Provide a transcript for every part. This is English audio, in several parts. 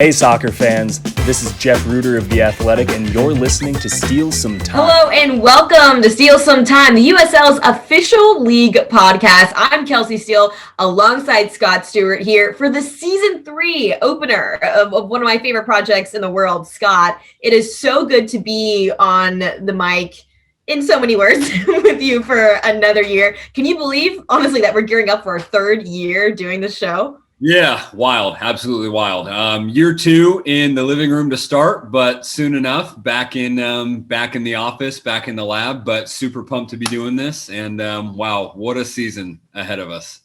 Hey soccer fans, this is Jeff Reuter of The Athletic, and you're listening to Steele Some Time. Hello and welcome to Steele Some Time, the USL's official league podcast. I'm Kelsey Steele alongside Scott Stewart here for the season 3 opener of one of my favorite projects in the world. Scott, it is so good to be on the mic in so many words with you for another year. Can you believe, honestly, that we're gearing up for our 3rd year doing the show? Yeah, wild. Absolutely wild. Year 2 in the living room to start, but soon enough back in the office, back in the lab, but super pumped to be doing this. And wow, what a season ahead of us.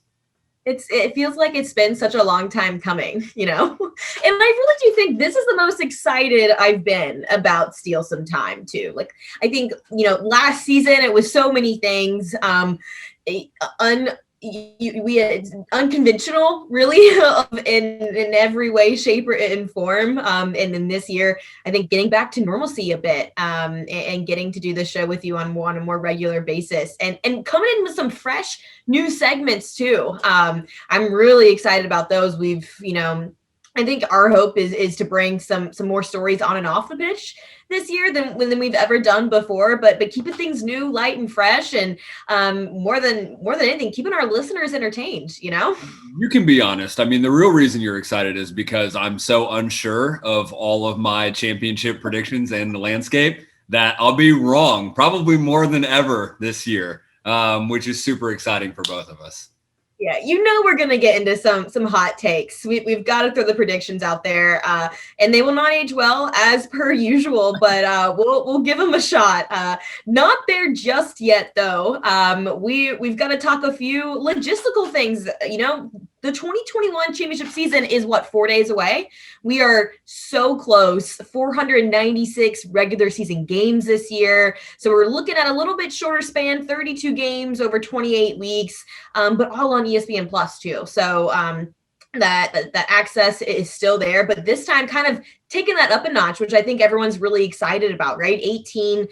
It feels like it's been such a long time coming, you know? And I really do think this is the most excited I've been about Steele Some Time too. Like, I think, last season it was so many things, we had unconventional, really, in every way, shape, or in form. And then this year, I think getting back to normalcy a bit, and getting to do the show with you on a more regular basis, and coming in with some fresh new segments too. I'm really excited about those. We've, I think our hope is to bring some more stories on and off the pitch this year than we've ever done before, but keeping things new, light, and fresh, and more than anything, keeping our listeners entertained. You can be honest. I mean, the real reason you're excited is because I'm so unsure of all of my championship predictions and the landscape that I'll be wrong probably more than ever this year, which is super exciting for both of us. Yeah, we're going to get into some hot takes. We've got to throw the predictions out there, and they will not age well as per usual, but we'll give them a shot. Not there just yet, though. We've got to talk a few logistical things. The 2021 championship season is 4 days away. We are so close. 496 regular season games this year. So we're looking at a little bit shorter span, 32 games over 28 weeks, but all on ESPN Plus too. So that access is still there, but this time kind of taking that up a notch, which I think everyone's really excited about, right? 18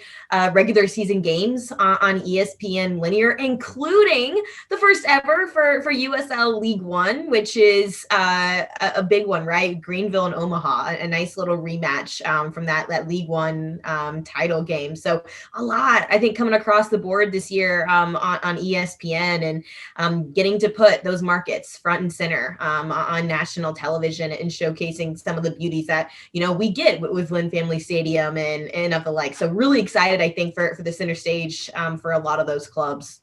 regular season games on ESPN Linear, including the first ever for USL League One, which is a big one, right? Greenville and Omaha, a nice little rematch from that League One title game. So a lot, I think, coming across the board this year on ESPN, and getting to put those markets front and center on national television and showcasing some of the beauties that we get with Lynn Family Stadium and of the like. So really excited, I think, for the center stage for a lot of those clubs.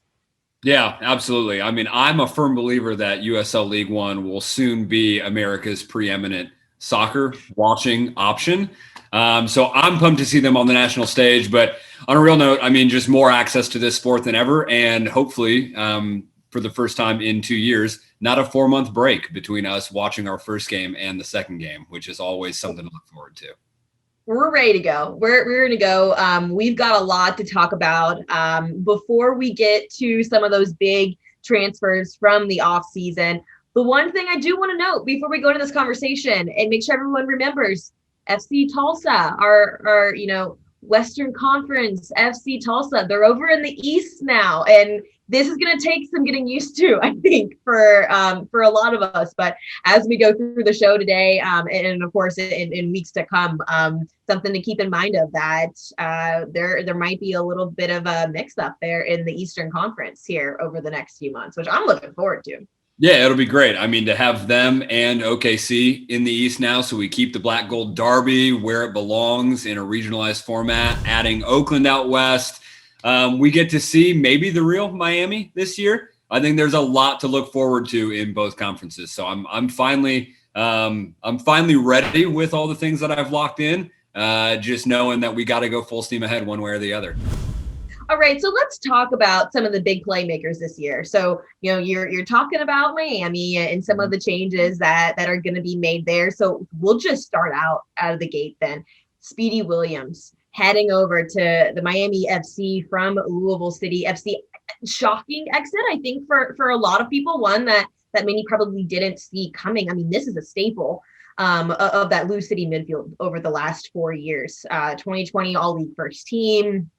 Yeah, absolutely. I mean, I'm a firm believer that USL League One will soon be America's preeminent soccer watching option. So I'm pumped to see them on the national stage. But on a real note, I mean, just more access to this sport than ever. And hopefully, for the first time in 2 years, not a 4-month break between us watching our first game and the second game, which is always something to look forward to. We're ready to go. We're going to go. We've got a lot to talk about before we get to some of those big transfers from the offseason. The one thing I do want to note before we go into this conversation, and make sure everyone remembers, FC Tulsa, our Western Conference FC Tulsa, they're over in the East now, and this is going to take some getting used to, I think, for a lot of us. But as we go through the show today, and of course in weeks to come, something to keep in mind of that there might be a little bit of a mix-up there in the Eastern Conference here over the next few months, which I'm looking forward to. Yeah, it'll be great. I mean, to have them and OKC in the East now, so we keep the Black Gold Derby where it belongs in a regionalized format, adding Oakland out west. We get to see maybe the real Miami this year. I think there's a lot to look forward to in both conferences. So I'm finally ready with all the things that I've locked in, just knowing that we got to go full steam ahead one way or the other. All right, so let's talk about some of the big playmakers this year. So, you're talking about Miami and some of the changes that are going to be made there. So we'll just start out of the gate then. Speedy Williams heading over to the Miami FC from Louisville City FC. Shocking exit, I think, for a lot of people. One that many probably didn't see coming. I mean, this is a staple of that Lou City midfield over the last 4 years. 2020 All-League first team.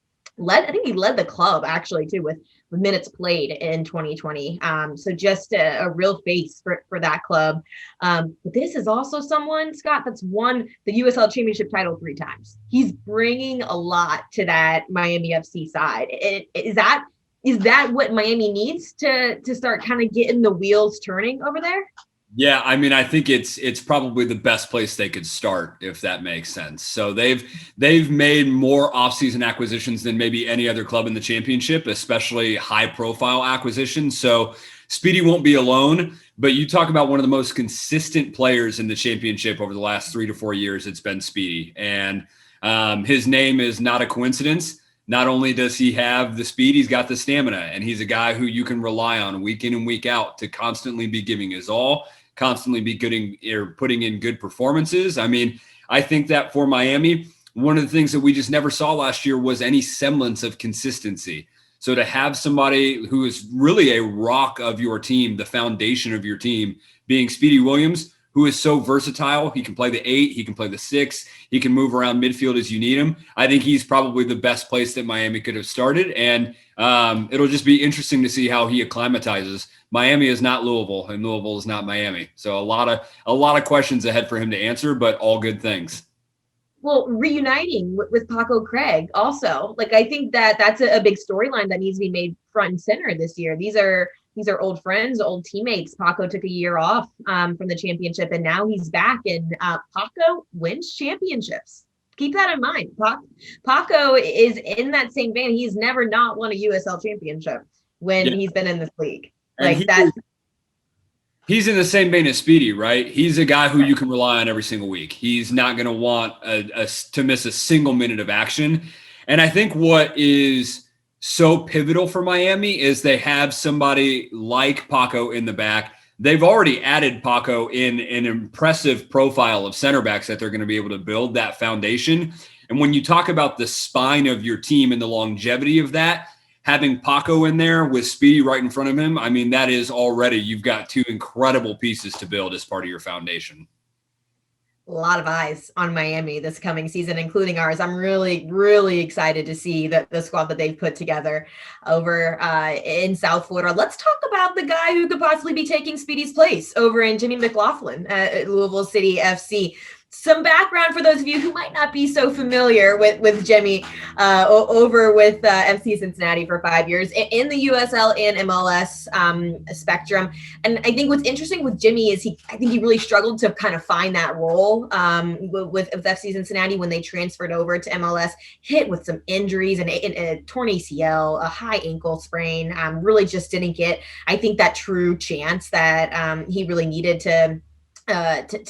I think he led the club actually too with minutes played in 2020. So just a real face for that club. But this is also someone, Scott, that's won the USL Championship title 3 times. He's bringing a lot to that Miami FC side. Is that what Miami needs to start kind of getting the wheels turning over there? Yeah, I mean, I think it's probably the best place they could start, if that makes sense. So they've made more offseason acquisitions than maybe any other club in the championship, especially high-profile acquisitions. So Speedy won't be alone, but you talk about one of the most consistent players in the championship over the last 3 to 4 years, it's been Speedy. And his name is not a coincidence. Not only does he have the speed, he's got the stamina, and he's a guy who you can rely on week in and week out to constantly be giving his all, constantly be putting in good performances. I mean, I think that for Miami, one of the things that we just never saw last year was any semblance of consistency. So to have somebody who is really a rock of your team, the foundation of your team, being Speedy Williams, who is so versatile. He can play the 8, he can play the 6, he can move around midfield as you need him. I think he's probably the best place that Miami could have started, and it'll just be interesting to see how he acclimatizes. Miami is not Louisville, and Louisville is not Miami. So a lot of questions ahead for him to answer, but all good things. Well, reuniting with Paco Craig also, like, I think that's a big storyline that needs to be made front and center this year. These are old friends, old teammates. Paco took a year off from the championship, and now he's back, and Paco wins championships. Keep that in mind. Paco is in that same vein. He's never not won a USL championship when he's been in this league. Like that. He's in the same vein as Speedy, right? He's a guy who you can rely on every single week. He's not going to want to miss a single minute of action. And I think what is so pivotal for Miami is they have somebody like Paco in the back. They've already added Paco in an impressive profile of center backs that they're going to be able to build that foundation. And when you talk about the spine of your team and the longevity of that, having Paco in there with Speedy right in front of him, I mean, that is already, you've got 2 incredible pieces to build as part of your foundation. A lot of eyes on Miami this coming season, including ours. I'm really, really excited to see the squad that they've put together over in South Florida. Let's talk about the guy who could possibly be taking Speedy's place over in Jimmy McLaughlin at Louisville City FC. Some background for those of you who might not be so familiar with Jimmy over with FC Cincinnati for 5 years in the USL and MLS spectrum. And I think what's interesting with Jimmy is I think he really struggled to kind of find that role with FC Cincinnati when they transferred over to MLS, hit with some injuries and a torn ACL, a high ankle sprain, really just didn't get, I think, that true chance that he really needed to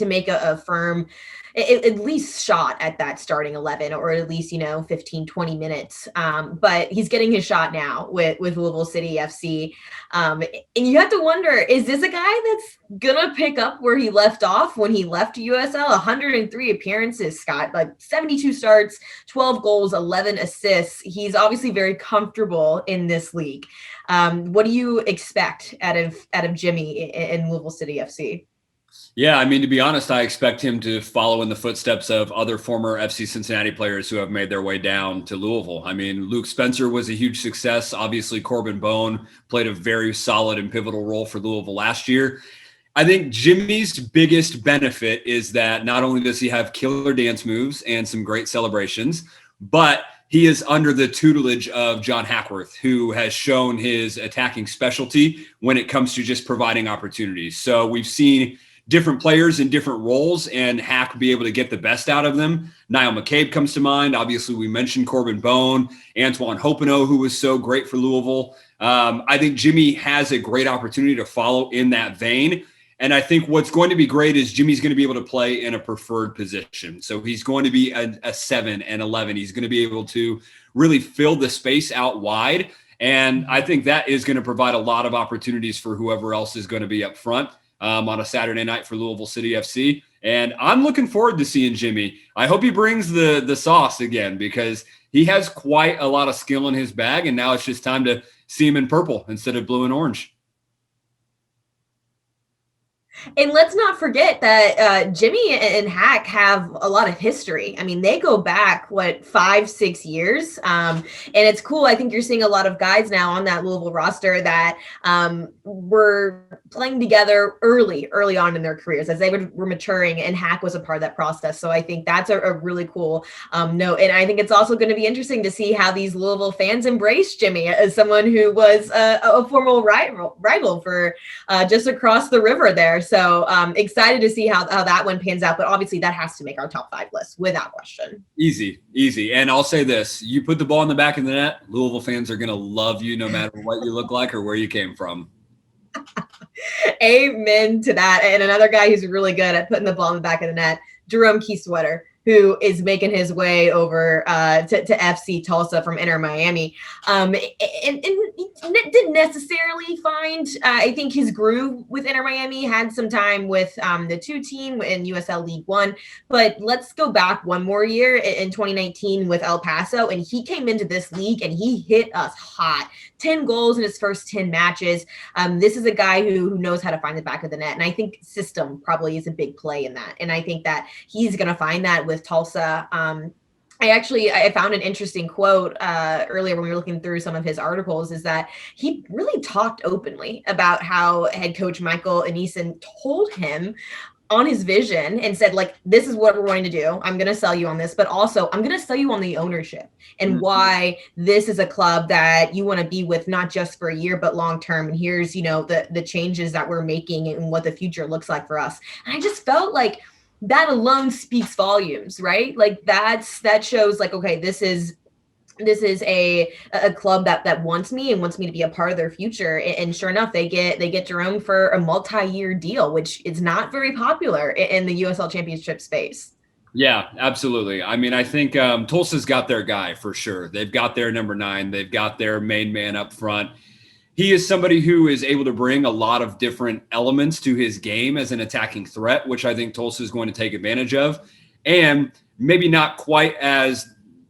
make a firm at least shot at that starting 11, or at least 15 20 minutes, but he's getting his shot now with Louisville City FC, and you have to wonder, is this a guy that's gonna pick up where he left off when he left USL? 103 appearances, Scott, like 72 starts, 12 goals, 11 assists. He's obviously very comfortable in this league. What do you expect out of Jimmy in Louisville City FC? Yeah, I mean, to be honest, I expect him to follow in the footsteps of other former FC Cincinnati players who have made their way down to Louisville. I mean, Luke Spencer was a huge success. Obviously, Corbin Bone played a very solid and pivotal role for Louisville last year. I think Jimmy's biggest benefit is that not only does he have killer dance moves and some great celebrations, but he is under the tutelage of John Hackworth, who has shown his attacking specialty when it comes to just providing opportunities. So we've seen different players in different roles and Hack be able to get the best out of them. Niall McCabe comes to mind. Obviously, we mentioned Corbin Bone, Antoine Hopino, who was so great for Louisville. I think Jimmy has a great opportunity to follow in that vein. And I think what's going to be great is Jimmy's going to be able to play in a preferred position. So he's going to be a 7 and 11. He's going to be able to really fill the space out wide. And I think that is going to provide a lot of opportunities for whoever else is going to be up front on a Saturday night for Louisville City FC. And I'm looking forward to seeing Jimmy. I hope he brings the sauce again, because he has quite a lot of skill in his bag. And now it's just time to see him in purple instead of blue and orange. And let's not forget that Jimmy and Hack have a lot of history. I mean, they go back, 5-6 years. And it's cool. I think you're seeing a lot of guys now on that Louisville roster that were playing together early on in their careers as they were maturing, and Hack was a part of that process. So I think that's a really cool note. And I think it's also going to be interesting to see how these Louisville fans embrace Jimmy as someone who was a formal rival for just across the river there. So excited to see how that one pans out. But obviously that has to make our top 5 list without question. Easy. And I'll say this, you put the ball in the back of the net, Louisville fans are going to love you no matter what you look like or where you came from. Amen to that. And another guy who's really good at putting the ball in the back of the net, Jerome Rueter, who is making his way over to FC Tulsa from Inter Miami. And didn't necessarily find, I think, his groove with Inter Miami. Had some time with the 2 team in USL League One. But let's go back one more year in 2019 with El Paso. And he came into this league and he hit us hot. 10 goals in his first 10 matches. This is a guy who knows how to find the back of the net. And I think system probably is a big play in that. And I think that he's going to find that with Tulsa. I found an interesting quote earlier when we were looking through some of his articles, is that he really talked openly about how head coach Michael Anison told him on his vision and said, like, this is what we're going to do. I'm going to sell you on this, but also I'm going to sell you on the ownership and why this is a club that you want to be with, not just for a year, but long-term. And here's, the changes that we're making and what the future looks like for us. And I just felt like that alone speaks volumes, right? Like that shows like, okay, this is a club that wants me and wants me to be a part of their future. And sure enough, they get Jerome for a multi-year deal, which is not very popular in the USL Championship space. Yeah, absolutely. I mean, I think Tulsa's got their guy for sure. They've got their number 9. They've got their main man up front. He is somebody who is able to bring a lot of different elements to his game as an attacking threat, which I think Tulsa is going to take advantage of. And maybe not quite as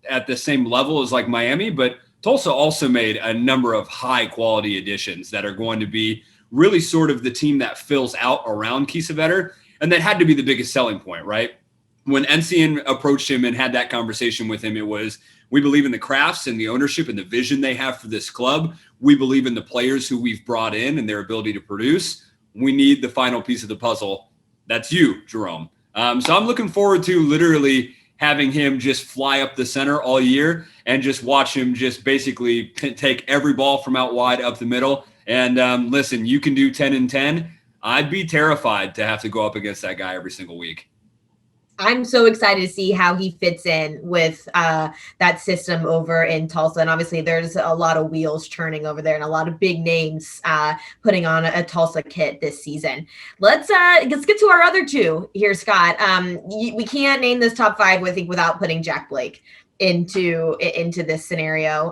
at the same level as like Miami, but Tulsa also made a number of high quality additions that are going to be really sort of the team that fills out around Kiesewetter. And that had to be the biggest selling point, right? When Ensign approached him and had that conversation with him, it was, we believe in the crafts and the ownership and the vision they have for this club. We believe in the players who we've brought in and their ability to produce. We need the final piece of the puzzle. That's you, Jerome. So I'm looking forward to literally having him just fly up the center all year and just watch him just basically take every ball from out wide up the middle. And listen, you can do 10 and 10. I'd be terrified to have to go up against that guy every single week. I'm so excited to see how he fits in with that system over in Tulsa. And obviously there's a lot of wheels churning over there and a lot of big names putting on a Tulsa kit this season. Let's get to our other 2 here, Scott. We can't name this top 5, I think, without putting Jack Blake into this scenario,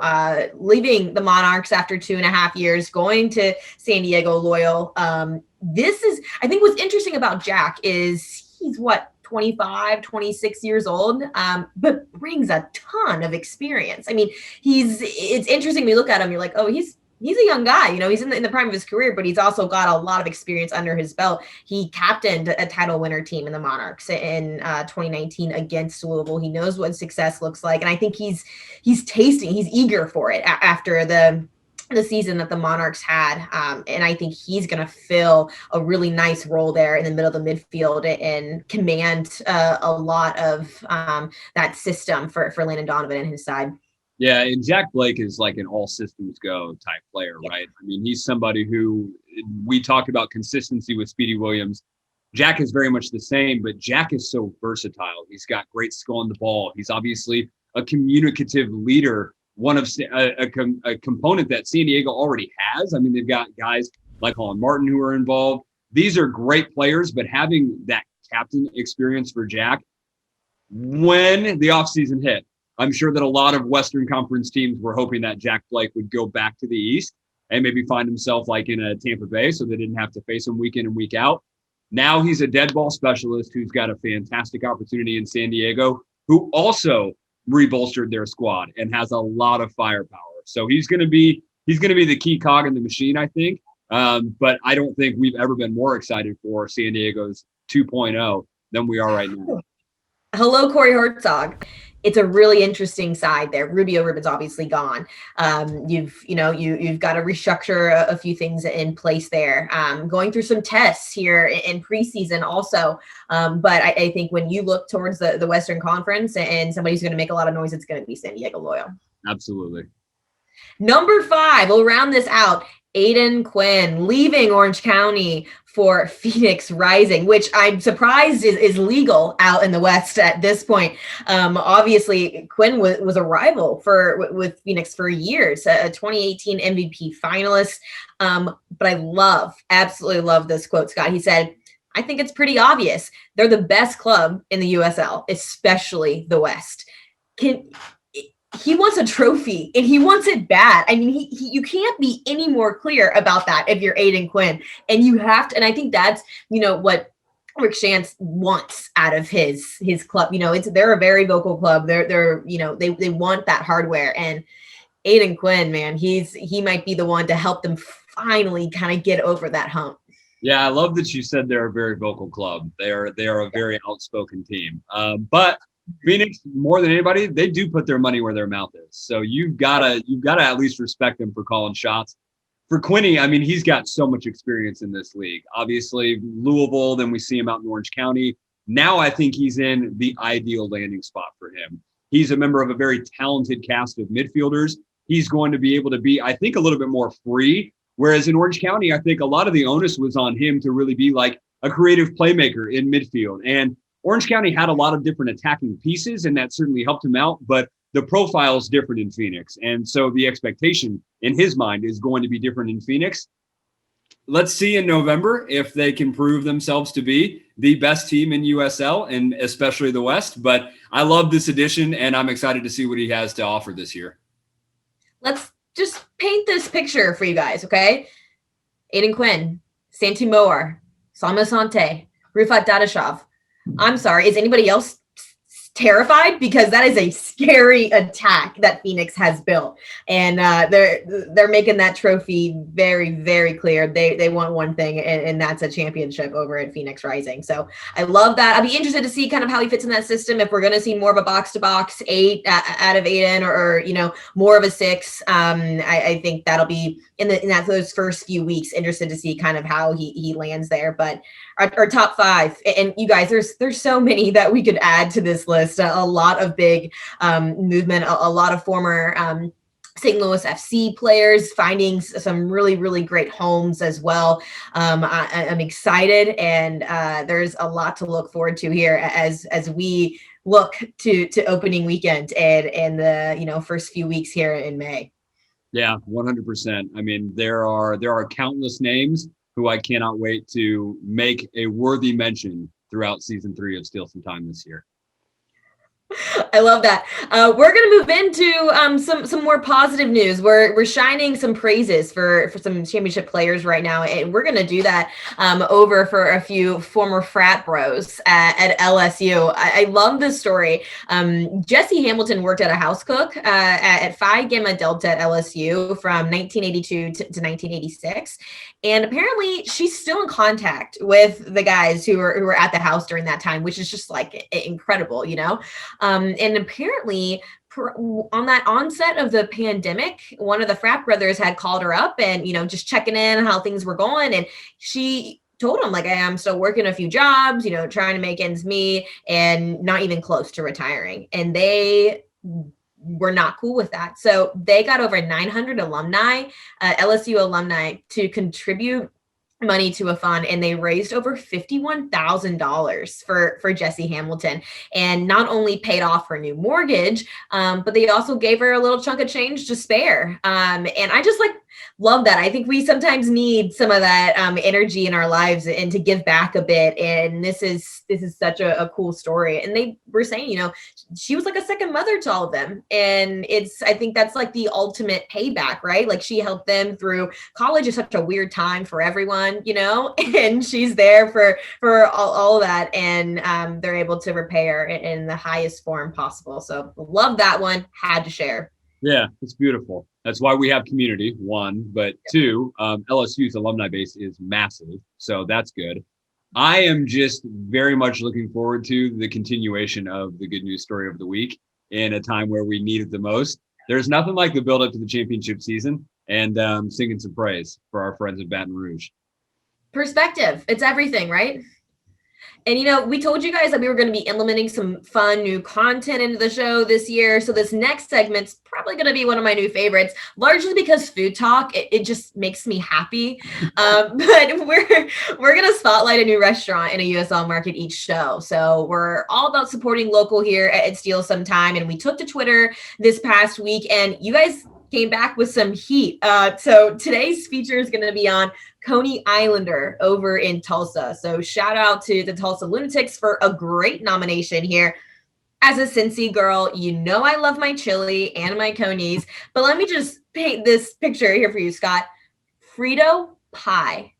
leaving the Monarchs after 2.5 years, going to San Diego Loyal. This is, I think what's interesting about Jack is he's 25, 26 years old, but brings a ton of experience. I mean, it's interesting when you look at him, you're like, oh, he's a young guy, he's in the prime of his career, but he's also got a lot of experience under his belt. He captained a title winner team in the Monarchs in 2019 against Louisville. He knows what success looks like. And I think he's eager for it after the season that the Monarchs had. And I think he's going to fill a really nice role there in the middle of the midfield and command a lot of that system for Landon Donovan and his side. Yeah, and Jack Blake is like an all systems go type player, right? I mean, he's somebody who, we talk about consistency with Speedy Williams. Jack is very much the same, but Jack is so versatile. He's got great skill on the ball. He's obviously a communicative leader, one of a component that San Diego already has. I mean, they've got guys like Holland Martin who are involved. These are great players, but having that captain experience for Jack, when the offseason hit, I'm sure that a lot of Western Conference teams were hoping that Jack Blake would go back to the East and maybe find himself like in a Tampa Bay so they didn't have to face him week in and week out. Now he's a dead ball specialist who's got a fantastic opportunity in San Diego, who also rebolstered their squad and has a lot of firepower. So he's going to be the key cog in the machine, I think. But I don't think we've ever been more excited for San Diego's 2.0 than we are right now. Hello, Corey Hertzog. It's a really interesting side there. Rubio Rubin's obviously gone. You've got to restructure a few things in place there. Going through some tests here in preseason also. But I think when you look towards the Western Conference and somebody's going to make a lot of noise, it's going to be San Diego Loyal. Absolutely. Number 5, we'll round this out. Aidan Quinn leaving Orange County for Phoenix Rising, which I'm surprised is legal out in the West at this point. Obviously, Quinn was a rival with Phoenix for years, a 2018 MVP finalist. But I absolutely love this quote, Scott. He said, "I think it's pretty obvious. They're the best club in the USL, especially the West." He wants a trophy and he wants it bad. I mean, you can't be any more clear about that if you're Aidan Quinn, and you have to. And I think that's, what Rick Shantz wants out of his club. They're a very vocal club. They want that hardware, and Aidan Quinn, man, he might be the one to help them finally kind of get over that hump. Yeah, I love that you said they're a very vocal club. They are a very outspoken team. But Phoenix, more than anybody, they do put their money where their mouth is. So you've gotta at least respect them for calling shots. For Quinny, I mean, he's got so much experience in this league. Obviously, Louisville, then we see him out in Orange County. Now I think he's in the ideal landing spot for him. He's a member of a very talented cast of midfielders. He's going to be able to be, I think, a little bit more free. Whereas in Orange County, I think a lot of the onus was on him to really be like a creative playmaker in midfield. And Orange County had a lot of different attacking pieces, and that certainly helped him out, but the profile is different in Phoenix. And so the expectation in his mind is going to be different in Phoenix. Let's see in November if they can prove themselves to be the best team in USL and especially the West. But I love this addition, and I'm excited to see what he has to offer this year. Let's just paint this picture for you guys, okay? Aidan Quinn, Santi Moar, Salma Sante, Rufat Dadashov. I'm sorry, is anybody else terrified? Because that is a scary attack that Phoenix has built, and they're making that trophy very, very clear. They want one thing, and that's a championship over at Phoenix Rising. So I love that. I'd be interested to see kind of how he fits in that system. If we're going to see more of a box-to-box 8 out of Aidan, or more of a 6, I think that'll be in those first few weeks. Interested to see kind of how he lands there. But our top 5, and you guys, there's so many that we could add to this list. A lot of big movement, a lot of former St. Louis FC players finding some really, really great homes as well. I'm excited, and there's a lot to look forward to here as we look to opening weekend and the first few weeks here in May. Yeah, 100%. I mean, there are countless names who I cannot wait to make a worthy mention throughout season 3 of Steele Some Time this year. I love that. We're going to move into some more positive news. We're shining some praises for some championship players right now, and we're going to do that over for a few former frat bros at LSU. I love this story. Jesse Hamilton worked at a house cook at Phi Gamma Delta at LSU from 1982 to 1986. And apparently she's still in contact with the guys who were at the house during that time, which is just like incredible, and apparently on that onset of the pandemic, one of the frat brothers had called her up and, just checking in how things were going. And she told him, like, hey, I'm still working a few jobs, trying to make ends meet and not even close to retiring. And they were not cool with that. So they got over 900 alumni, LSU alumni, to contribute money to a fund, and they raised over $51,000 for Jessie Hamilton, and not only paid off her new mortgage, but they also gave her a little chunk of change to spare. And I just love that. I think we sometimes need some of that energy in our lives and to give back a bit. And this is such a cool story. And they were saying, she was like a second mother to all of them. And I think that's like the ultimate payback, right? Like, she helped them through college. Is such a weird time for everyone, and she's there for all of that. And they're able to repay her in the highest form possible. So love that one. Had to share. Yeah, it's beautiful. That's why we have community, one. But two, LSU's alumni base is massive. So that's good. I am just very much looking forward to the continuation of the good news story of the week in a time where we need it the most. There's nothing like the build up to the championship season and singing some praise for our friends at Baton Rouge. Perspective. It's everything, right? And we told you guys that we were going to be implementing some fun new content into the show this year. So this next segment's probably going to be one of my new favorites, largely because food talk, it just makes me happy. But we're going to spotlight a new restaurant in a USL market each show. So we're all about supporting local here at Steele sometime. And we took to Twitter this past week, and you guys came back with some heat. So today's feature is going to be on Coney Islander over in Tulsa. So shout out to the Tulsa Lunatics for a great nomination here. As a Cincy girl, I love my chili and my Conies, but let me just paint this picture here for you, Scott. Frito pie.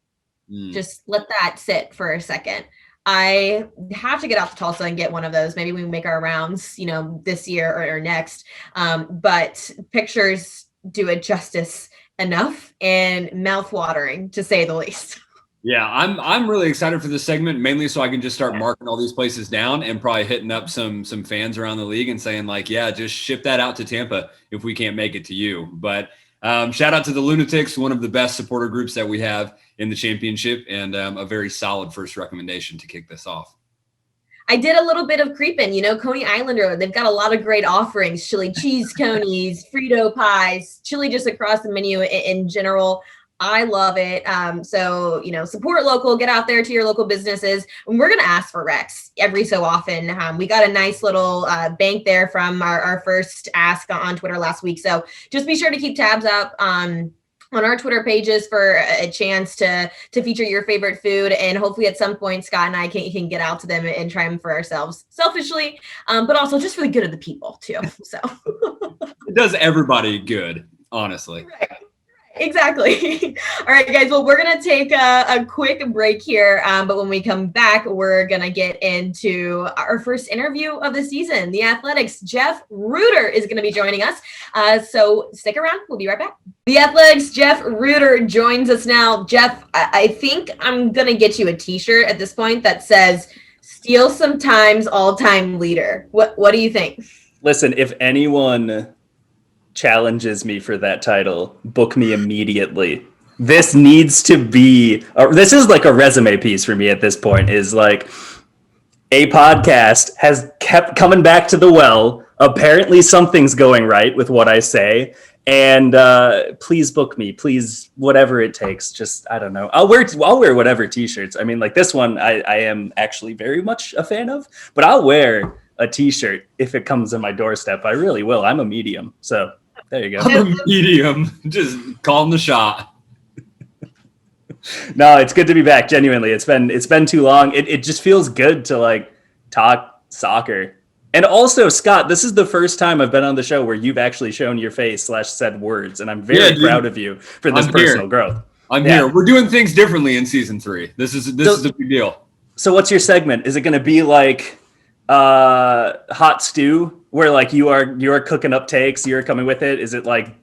Just let that sit for a second. I have to get out to Tulsa and get one of those. Maybe we can make our rounds, this year or next. But pictures do it justice enough and mouth-watering, to say the least. Yeah, I'm really excited for this segment, mainly so I can just start marking all these places down and probably hitting up some fans around the league and saying like, yeah, just ship that out to Tampa if we can't make it to you. But shout out to the Lunatics, one of the best supporter groups that we have in the championship, and a very solid first recommendation to kick this off. I did a little bit of creeping, Coney Islander. They've got a lot of great offerings: chili cheese conies, Frito pies, chili just across the menu in general. I love it. So, support local, get out there to your local businesses. And we're going to ask for Rex every so often. We got a nice little bank there from our first ask on Twitter last week. So just be sure to keep tabs up on our Twitter pages for a chance to feature your favorite food. And hopefully at some point, Scott and I can get out to them and try them for ourselves selfishly, but also just for the good of the people too. So it does everybody good, honestly. Right. Exactly. All right, guys. Well, we're going to take a quick break here. But when we come back, we're going to get into our first interview of the season. The Athletics' Jeff Reuter is going to be joining us. So stick around. We'll be right back. The Athletics' Jeff Reuter joins us now. Jeff, I think I'm going to get you a t-shirt at this point that says "Steele sometimes all-time leader." What do you think? Listen, if anyone challenges me for that title, book me immediately. This needs to be this is like a resume piece for me at this point. Is like, a podcast has kept coming back to the well. Apparently something's going right with what I say, and please book me, please, whatever it takes. Just, I don't know, I'll wear whatever t-shirts. I mean, like this one I am actually very much a fan of, but I'll wear a t-shirt if it comes to my doorstep. I really will. I'm a medium, so there you go. I'm a medium. Just calling the shot. No, it's good to be back. Genuinely, it's been too long. It just feels good to like talk soccer. And also, Scott, this is the first time I've been on the show where you've actually shown your face / said words, and I'm very proud of you for this personal growth. I'm here. We're doing things differently in season 3. This is a big deal. So what's your segment? Is it going to be like hot stew, where like you are cooking up takes, you're coming with it? Is it like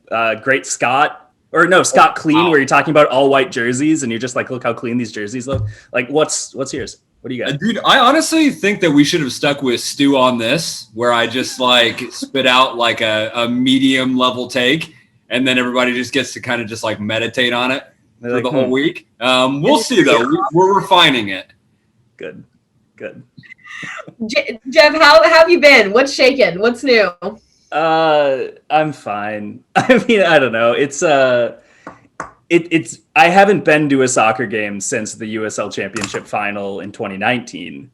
Great Scott, or no, Scott Clean, where you're talking about all white jerseys and you're just like, look how clean these jerseys look? Like, what's yours? What do you got? Dude, I honestly think that we should have stuck with stew on this, where I just like spit out like a medium level take, and then everybody just gets to kind of just like meditate on it for the whole week. We'll see though. We're refining it. Good. Jeff, how have you been? What's shaking? What's new? I'm fine. I mean, I don't know. It's I haven't been to a soccer game since the USL Championship final in 2019.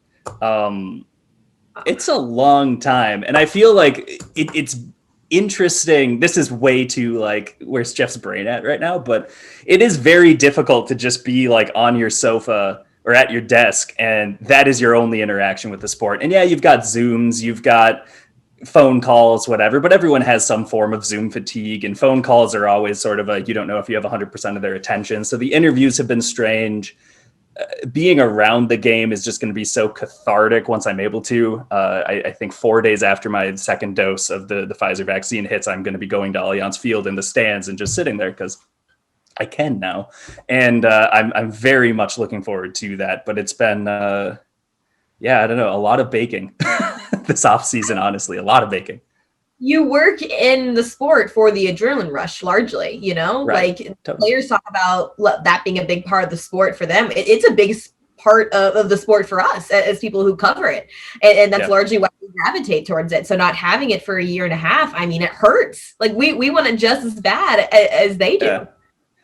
It's a long time, and I feel like it's interesting. This is way too like, where's Jeff's brain at right now? But it is very difficult to just be like on your sofa or at your desk, and that is your only interaction with the sport. And yeah, you've got Zooms, you've got phone calls, whatever, but everyone has some form of Zoom fatigue, and phone calls are always sort of you don't know if you have 100% of their attention. So the interviews have been strange. being around the game is just going to be so cathartic once I'm able to. I think 4 days after my second dose of the Pfizer vaccine hits, I'm going to be going to Allianz Field in the stands and just sitting there because I can now. And I'm very much looking forward to that. But it's been, I don't know, a lot of baking this off season, honestly, a lot of baking. You work in the sport for the adrenaline rush, largely, Right. like Totally. players talk about that being a big part of the sport for them. It's a big part of the sport for us as people who cover it. And that's largely why we gravitate towards it. So not having it for a year and a half, I mean, it hurts. Like we want it just as bad as they do. Yeah.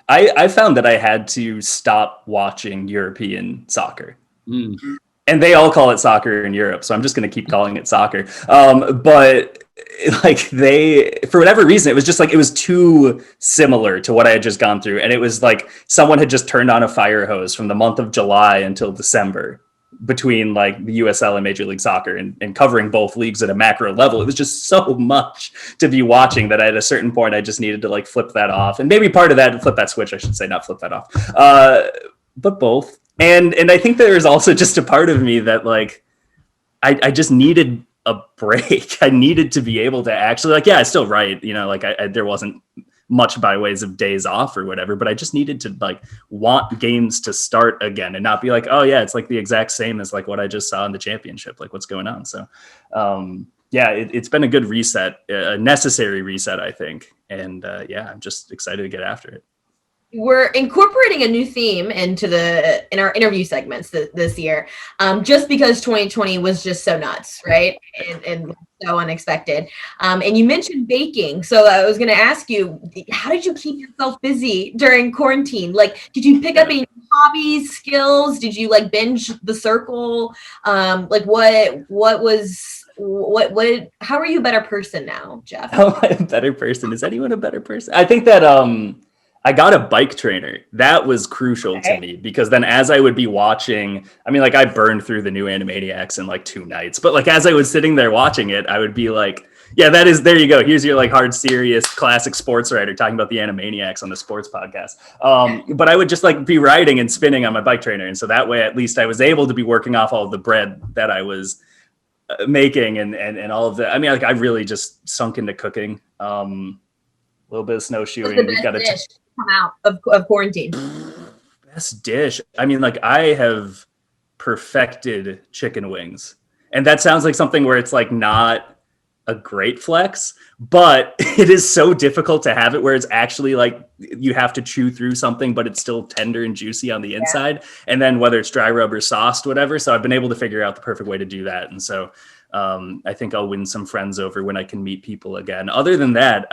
I found that I had to stop watching European soccer. And they all call it soccer in Europe, so I'm just going to keep calling it soccer. But like for whatever reason, it was just like, it was too similar to what I had just gone through. And it was like someone had just turned on a fire hose from the month of July until December between like the USL and Major League Soccer and covering both leagues at a macro level. It was just so much to be watching that at a certain point, I just needed to like flip that off. And maybe part of that, flip that switch, I should say, not flip that off. But both. And I think there's also just a part of me that like, I just needed a break. I needed to be able to actually like, I still write, like there wasn't much by ways of days off or whatever, but I just needed to like want games to start again and not be like, oh yeah, it's like the exact same as like what I just saw in the championship. Like what's going on? So it's been a good reset, a necessary reset, I think. And I'm just excited to get after it. We're incorporating a new theme in our interview segments this year, just because 2020 was just so nuts, right? And so unexpected. And you mentioned baking. So I was going to ask you, how did you keep yourself busy during quarantine? Like, did you pick up any hobbies, skills? Did you like binge The Circle? Like how are you a better person now, Jeff? How am I a better person? Is anyone a better person? I think that, I got a bike trainer. That was crucial to me because then as I would be watching, I mean, like I burned through the new Animaniacs in like 2 nights, but like as I was sitting there watching it, I would be like, yeah, there you go. Here's your like hard, serious, classic sports writer talking about the Animaniacs on the sports podcast. But I would just like be riding and spinning on my bike trainer. And so that way, at least I was able to be working off all of the bread that I was making and all of that. I mean, like I really just sunk into cooking. A little bit of snowshoeing. We've got come out of quarantine. Best dish. I mean, like I have perfected chicken wings, and that sounds like something where it's like not a great flex, but it is so difficult to have it where it's actually like you have to chew through something, but it's still tender and juicy on the inside. And then whether it's dry rub or sauced, whatever. So I've been able to figure out the perfect way to do that. And so I think I'll win some friends over when I can meet people again. Other than that,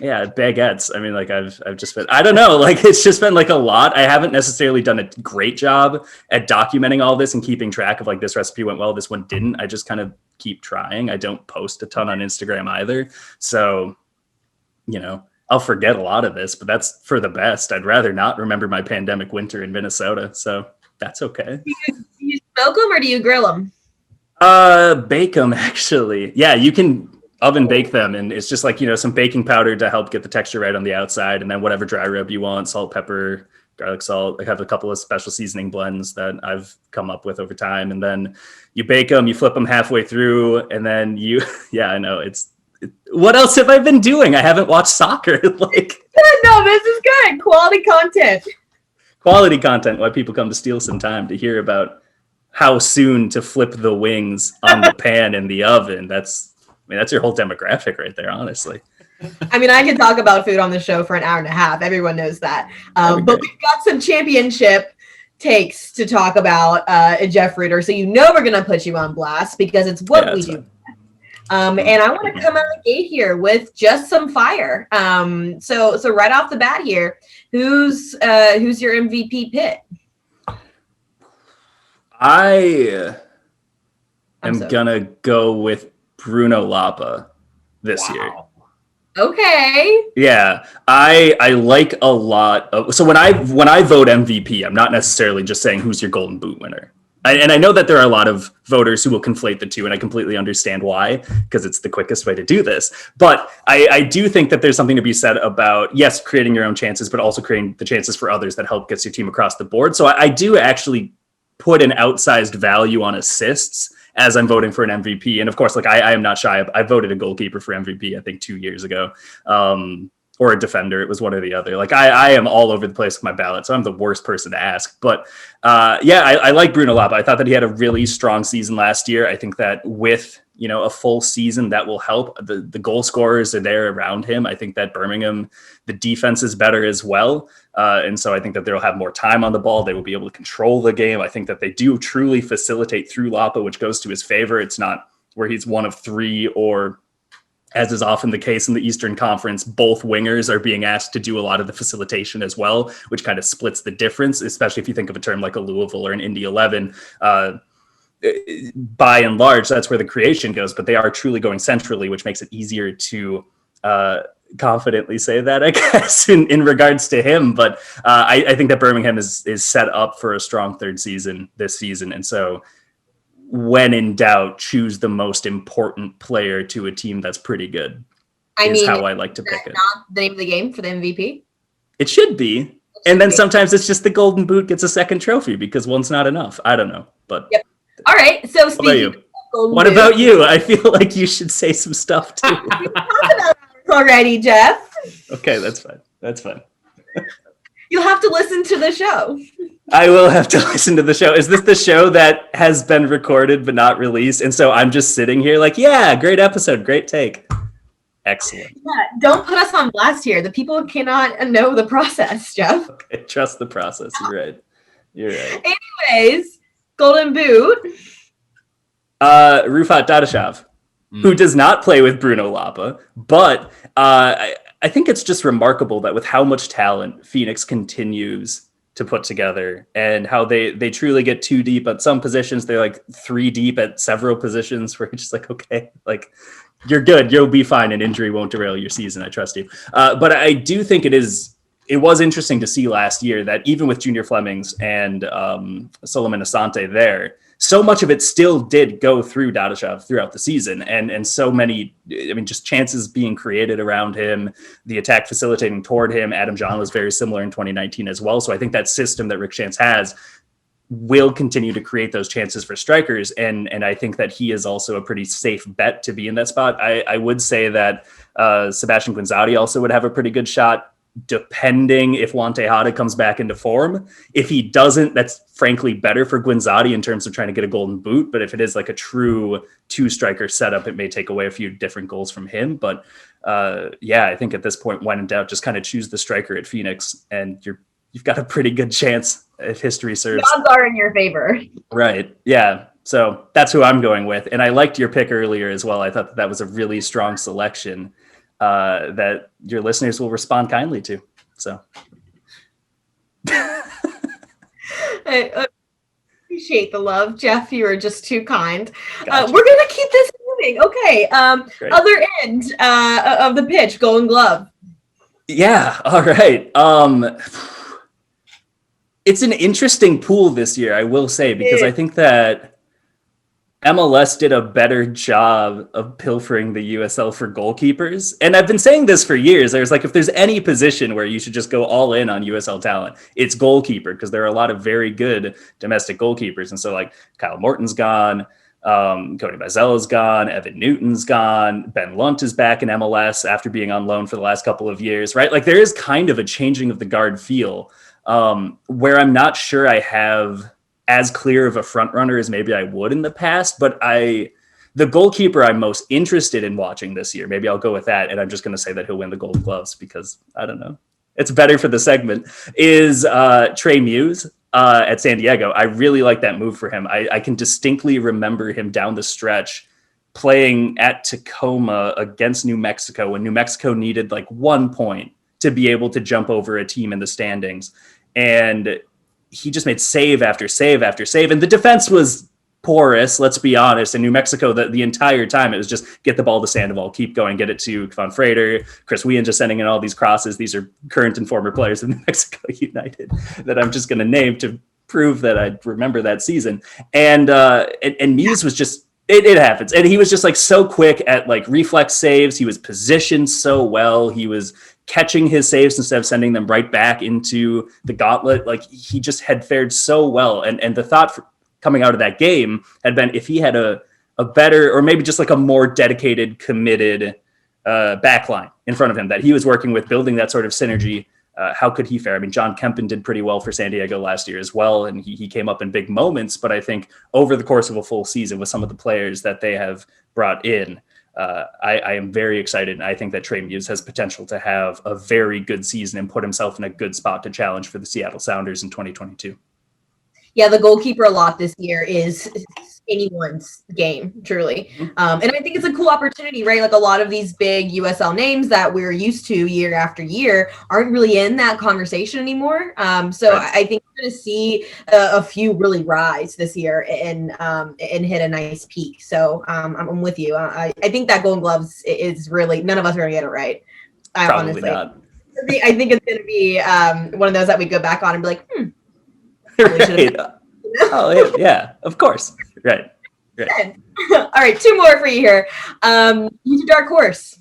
baguettes. I mean, like I've just been, I don't know, like it's just been like a lot. I haven't necessarily done a great job at documenting all this and keeping track of like this recipe went well, this one didn't. I just kind of keep trying. I don't post a ton on Instagram either. So, I'll forget a lot of this, but that's for the best. I'd rather not remember my pandemic winter in Minnesota. So that's okay. Do you smoke them or do you grill them? Bake them actually. Yeah, you can oven bake them, and it's just like some baking powder to help get the texture right on the outside, and then whatever dry rub you want, salt, pepper, garlic salt. I have a couple of special seasoning blends that I've come up with over time, and then you bake them, you flip them halfway through, and then I know what else have I been doing? I haven't watched soccer. Like no, this is good quality content. Why people come to Steele some time to hear about how soon to flip the wings on the pan in the oven. That's your whole demographic right there, honestly. I mean, I can talk about food on the show for an hour and a half. Everyone knows that. But we've got some championship takes to talk about, Jeff Reuter. So we're going to put you on blast because it's what we do. And I want to come out of the gate here with just some fire. So right off the bat here, who's your MVP pick? I am gonna go with Bruno Lapa this year. Okay. Yeah, I like a lot of. So when I vote MVP, I'm not necessarily just saying who's your Golden Boot winner. And I know that there are a lot of voters who will conflate the two, and I completely understand why, because it's the quickest way to do this. But I do think that there's something to be said about, yes, creating your own chances, but also creating the chances for others that help get your team across the board. So I do actually put an outsized value on assists as I'm voting for an MVP. And of course, like I am not shy. I voted a goalkeeper for MVP, I think 2 years ago. Or a defender. It was one or the other. Like I am all over the place with my ballot, so I'm the worst person to ask. But I like Bruno Lapa. I thought that he had a really strong season last year. I think that with a full season, that will help. The goal scorers are there around him. I think that Birmingham, the defense is better as well. And so I think that they'll have more time on the ball. They will be able to control the game. I think that they do truly facilitate through Lapa, which goes to his favor. It's not where he's one of three, or as is often the case in the Eastern Conference, both wingers are being asked to do a lot of the facilitation as well, which kind of splits the difference, especially if you think of a term like a Louisville or an Indy 11. By and large, that's where the creation goes, but they are truly going centrally, which makes it easier to confidently say that, I guess, in regards to him. But I think that Birmingham is set up for a strong third season this season. And so when in doubt, choose the most important player to a team that's pretty good. How I like to pick it. Not the name of the game for the MVP? It should be. And then sometimes it's just the Golden Boot gets a second trophy because one's not enough. I don't know. But yep. All right. So speaking what about you? I feel like you should say some stuff too. We talked about it already, Jeff. Okay, that's fine. That's fine. You'll have to listen to the show. I will have to listen to the show. Is this the show that has been recorded but not released? And so I'm just sitting here like, yeah, great episode, great take. Excellent. Yeah, don't put us on blast here. The people cannot know the process, Jeff. Okay, trust the process. You're right. Anyways, Golden Boot. Rufat Dadashov, who does not play with Bruno Lapa, but I think it's just remarkable that with how much talent Phoenix continues to put together and how they truly get too deep at some positions. They're like 3 deep at several positions where you're just like, okay, like you're good. You'll be fine. And injury won't derail your season. I trust you. But I do think it was interesting to see last year that even with Junior Flemings and Solomon Asante there, so much of it still did go through Dadashov throughout the season. And so many, just chances being created around him, the attack facilitating toward him. Adam John was very similar in 2019 as well. So I think that system that Rick Chance has will continue to create those chances for strikers. And I think that he is also a pretty safe bet to be in that spot. I would say that Sebastian Guinzotti also would have a pretty good shot, depending if Juan Tejada comes back into form. If he doesn't, that's frankly better for Guinzotti in terms of trying to get a Golden Boot. But if it is like a true 2-striker setup, it may take away a few different goals from him. But I think at this point, when in doubt, just kind of choose the striker at Phoenix, and you've got a pretty good chance if history serves. The odds are in your favor. Right. Yeah. So that's who I'm going with. And I liked your pick earlier as well. I thought that was a really strong selection that your listeners will respond kindly to. So I appreciate the love, Jeff. You are just too kind. Gotcha. We're gonna keep this moving. Okay. Other end of the pitch, Golden Glove. Yeah. All right. It's an interesting pool this year, I will say, because I think that MLS did a better job of pilfering the USL for goalkeepers. And I've been saying this for years. There's like, if there's any position where you should just go all in on USL talent, it's goalkeeper, because there are a lot of very good domestic goalkeepers. And so like Kyle Morton's gone, Cody Mazzella's gone, Evan Newton's gone, Ben Lunt is back in MLS after being on loan for the last couple of years, right? Like there is kind of a changing of the guard feel where I'm not sure I have as clear of a front runner as maybe I would in the past, but the goalkeeper I'm most interested in watching this year, maybe I'll go with that. And I'm just going to say that he'll win the Gold Gloves because I don't know, it's better for the segment, is Trey Muse at San Diego. I really like that move for him. I can distinctly remember him down the stretch playing at Tacoma against New Mexico when New Mexico needed like 1 point to be able to jump over a team in the standings. And he just made save after save after save. And the defense was porous, let's be honest. In New Mexico, the entire time, it was just get the ball to Sandoval, keep going, get it to Van Frater, Chris Whean just sending in all these crosses. These are current and former players of New Mexico United that I'm just going to name to prove that I remember that season. And Muse was just, it happens. And he was just like so quick at like reflex saves. He was positioned so well. He was catching his saves instead of sending them right back into the gauntlet. Like he just had fared so well. And the thought coming out of that game had been, if he had a better, or maybe just like a more dedicated, committed backline in front of him that he was working with, building that sort of synergy, how could he fare? I mean, John Kempen did pretty well for San Diego last year as well, and he came up in big moments. But I think over the course of a full season with some of the players that they have brought in, I am very excited. And I think that Trey Muse has potential to have a very good season and put himself in a good spot to challenge for the Seattle Sounders in 2022. Yeah, the goalkeeper a lot this year is anyone's game, truly. And I think it's a cool opportunity, right? Like a lot of these big USL names that we're used to year after year aren't really in that conversation anymore. So right. I think we're going to see a few really rise this year and hit a nice peak. So I'm with you. I think that Golden Gloves is really, none of us are going to get it right. Probably honestly. Not. I think it's going to be one of those that we go back on and be like, Right. Oh, yeah, of course. Right. All right, two more for you here. Who's your dark horse?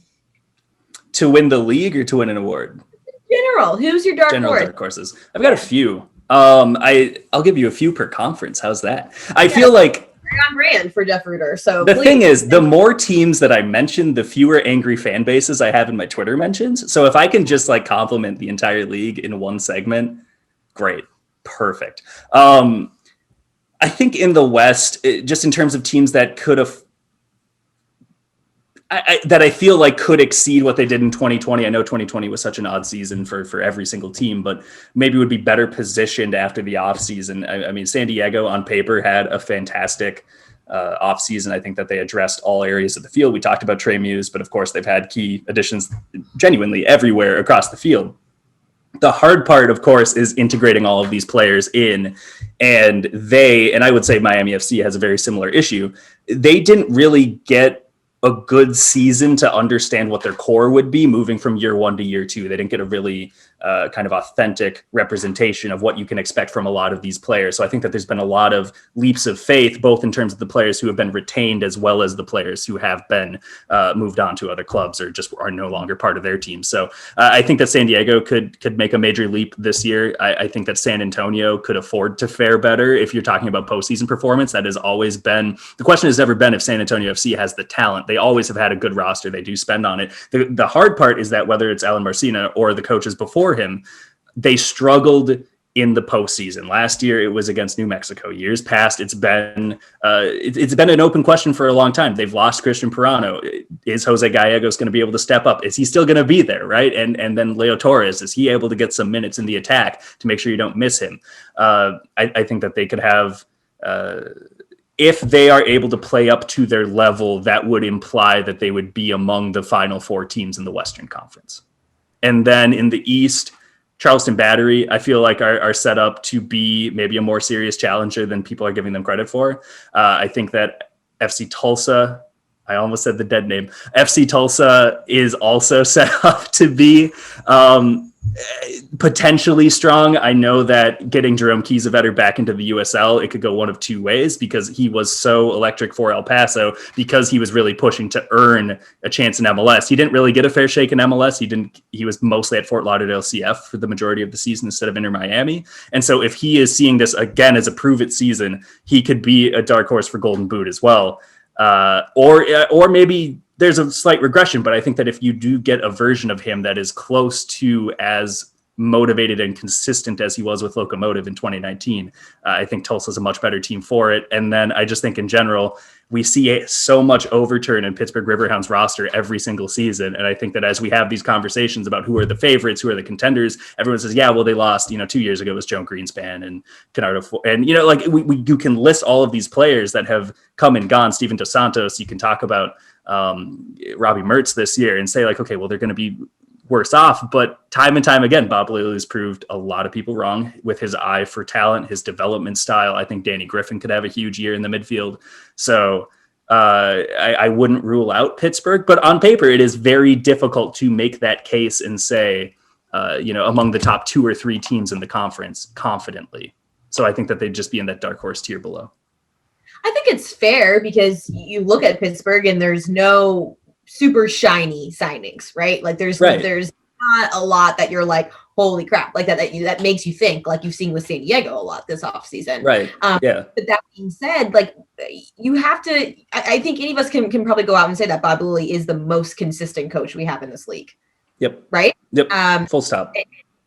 To win the league or to win an award? General, who's your dark horse? Dark horses. I've got a few. I'll give you a few per conference. How's that? I feel like on brand for Jeff Reuter. So the thing is, the more teams that I mention, the fewer angry fan bases I have in my Twitter mentions. So if I can just like compliment the entire league in one segment, great. Perfect. I think in the West, just in terms of teams that could have, that I feel like could exceed what they did in 2020. I know 2020 was such an odd season for every single team, but maybe would be better positioned after the offseason. I mean, San Diego on paper had a fantastic offseason. I think that they addressed all areas of the field. We talked about Trey Muse, but of course they've had key additions genuinely everywhere across the field. The hard part, of course, is integrating all of these players in, and I would say Miami FC has a very similar issue. They didn't really get a good season to understand what their core would be moving from year one to year two. They didn't get a really kind of authentic representation of what you can expect from a lot of these players. So I think that there's been a lot of leaps of faith, both in terms of the players who have been retained as well as the players who have been moved on to other clubs or just are no longer part of their team. So I think that San Diego could make a major leap this year. I think that San Antonio could afford to fare better. If you're talking about postseason performance, that has always been, the question has never been if San Antonio FC has the talent. They always have had a good roster. They do spend on it. The hard part is that whether it's Alan Marcina or the coaches before him, they struggled in the postseason. Last year, it was against New Mexico. Years past, it's been an open question for a long time. They've lost Christian Pirano. Is Jose Gallegos going to be able to step up? Is he still going to be there, right? And then Leo Torres, is he able to get some minutes in the attack to make sure you don't miss him? I think that they could have... if they are able to play up to their level, that would imply that they would be among the final four teams in the Western Conference. And then in the East, Charleston Battery, I feel like are set up to be maybe a more serious challenger than people are giving them credit for. I think that FC Tulsa, I almost said the dead name, FC Tulsa is also set up to be potentially strong. I know that getting Jerome Kiesewetter back into the USL, it could go one of two ways, because he was so electric for El Paso, because he was really pushing to earn a chance in MLS. He didn't really get a fair shake in MLS. He was mostly at Fort Lauderdale CF for the majority of the season instead of Inter Miami. And so if he is seeing this again as a prove it season, he could be a dark horse for Golden Boot as well. Or maybe there's a slight regression, but I think that if you do get a version of him that is close to as motivated and consistent as he was with Locomotive in 2019, I think Tulsa's a much better team for it. And then I just think in general, we see so much overturn in Pittsburgh Riverhounds roster every single season. And I think that as we have these conversations about who are the favorites, who are the contenders, everyone says, yeah, well, they lost, 2 years ago it was Joe Greenspan and Canardo. And, you can list all of these players that have come and gone. Steven Dos Santos, you can talk about Robbie Mertz this year and say like, okay, well, they're going to be worse off. But time and time again, Bob Lilley has proved a lot of people wrong with his eye for talent, his development style. I think Danny Griffin could have a huge year in the midfield. So I wouldn't rule out Pittsburgh, but on paper, it is very difficult to make that case and say, among the top 2 or 3 teams in the conference confidently. So I think that they'd just be in that dark horse tier below. I think it's fair because you look at Pittsburgh and there's no super shiny signings, right? Like there's not a lot that you're like, holy crap, like that makes you think, like you've seen with San Diego a lot this offseason. Right. Yeah. But that being said, like you have to, I think any of us can probably go out and say that Bob Boehly is the most consistent coach we have in this league. Yep. Right. Yep. Full stop.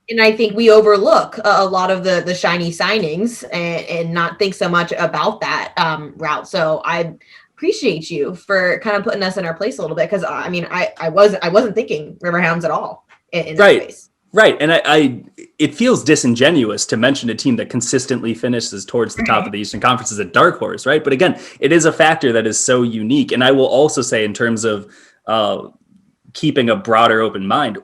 And I think we overlook a lot of the shiny signings and not think so much about that route. So I appreciate you for kind of putting us in our place a little bit because I mean I wasn't thinking Riverhounds at all in that space. Right. And it feels disingenuous to mention a team that consistently finishes towards the top of the Eastern Conference as a dark horse, right? But again, it is a factor that is so unique. And I will also say in terms of keeping a broader open mind,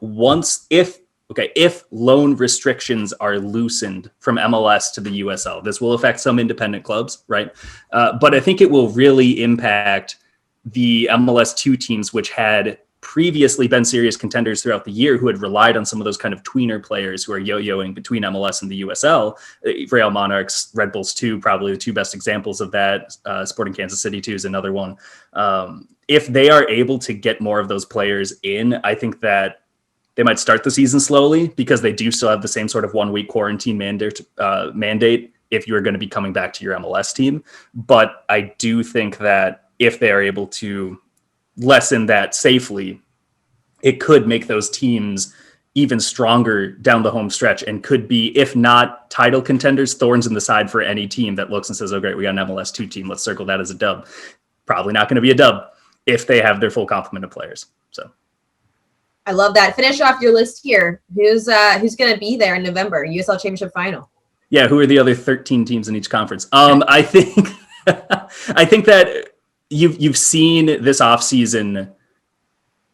if loan restrictions are loosened from MLS to the USL, this will affect some independent clubs, right? But I think it will really impact the MLS 2 teams, which had previously been serious contenders throughout the year, who had relied on some of those kind of tweener players who are yo-yoing between MLS and the USL. Real Monarchs, Red Bulls 2, probably the two best examples of that. Sporting Kansas City 2 is another one. If they are able to get more of those players in, I think that they might start the season slowly because they do still have the same sort of 1 week quarantine mandate if you're going to be coming back to your MLS team. But I do think that if they are able to lessen that safely, it could make those teams even stronger down the home stretch and could be, if not title contenders, thorns in the side for any team that looks and says, oh, great, we got an MLS 2 team. Let's circle that as a dub. Probably not going to be a dub if they have their full complement of players. So I love that. Finish off your list here. Who's going to be there in November? USL Championship Final. Yeah, who are the other 13 teams in each conference? I think that you've seen this offseason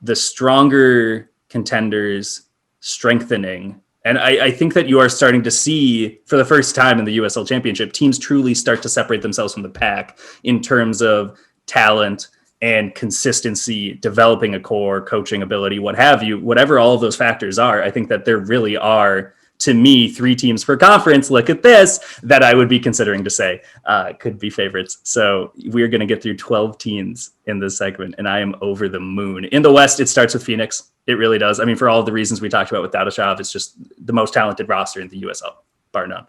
the stronger contenders strengthening. And I think that you are starting to see, for the first time in the USL Championship, teams truly start to separate themselves from the pack in terms of talent and consistency, developing a core, coaching ability, what have you, whatever all of those factors are. I think that there really are, to me, 3 teams per conference, look at this, that I would be considering to say could be favorites. So we're going to get through 12 teams in this segment, and I am over the moon. In the West, it starts with Phoenix. It really does. I mean, for all the reasons we talked about with Dadashov, it's just the most talented roster in the USL, bar none.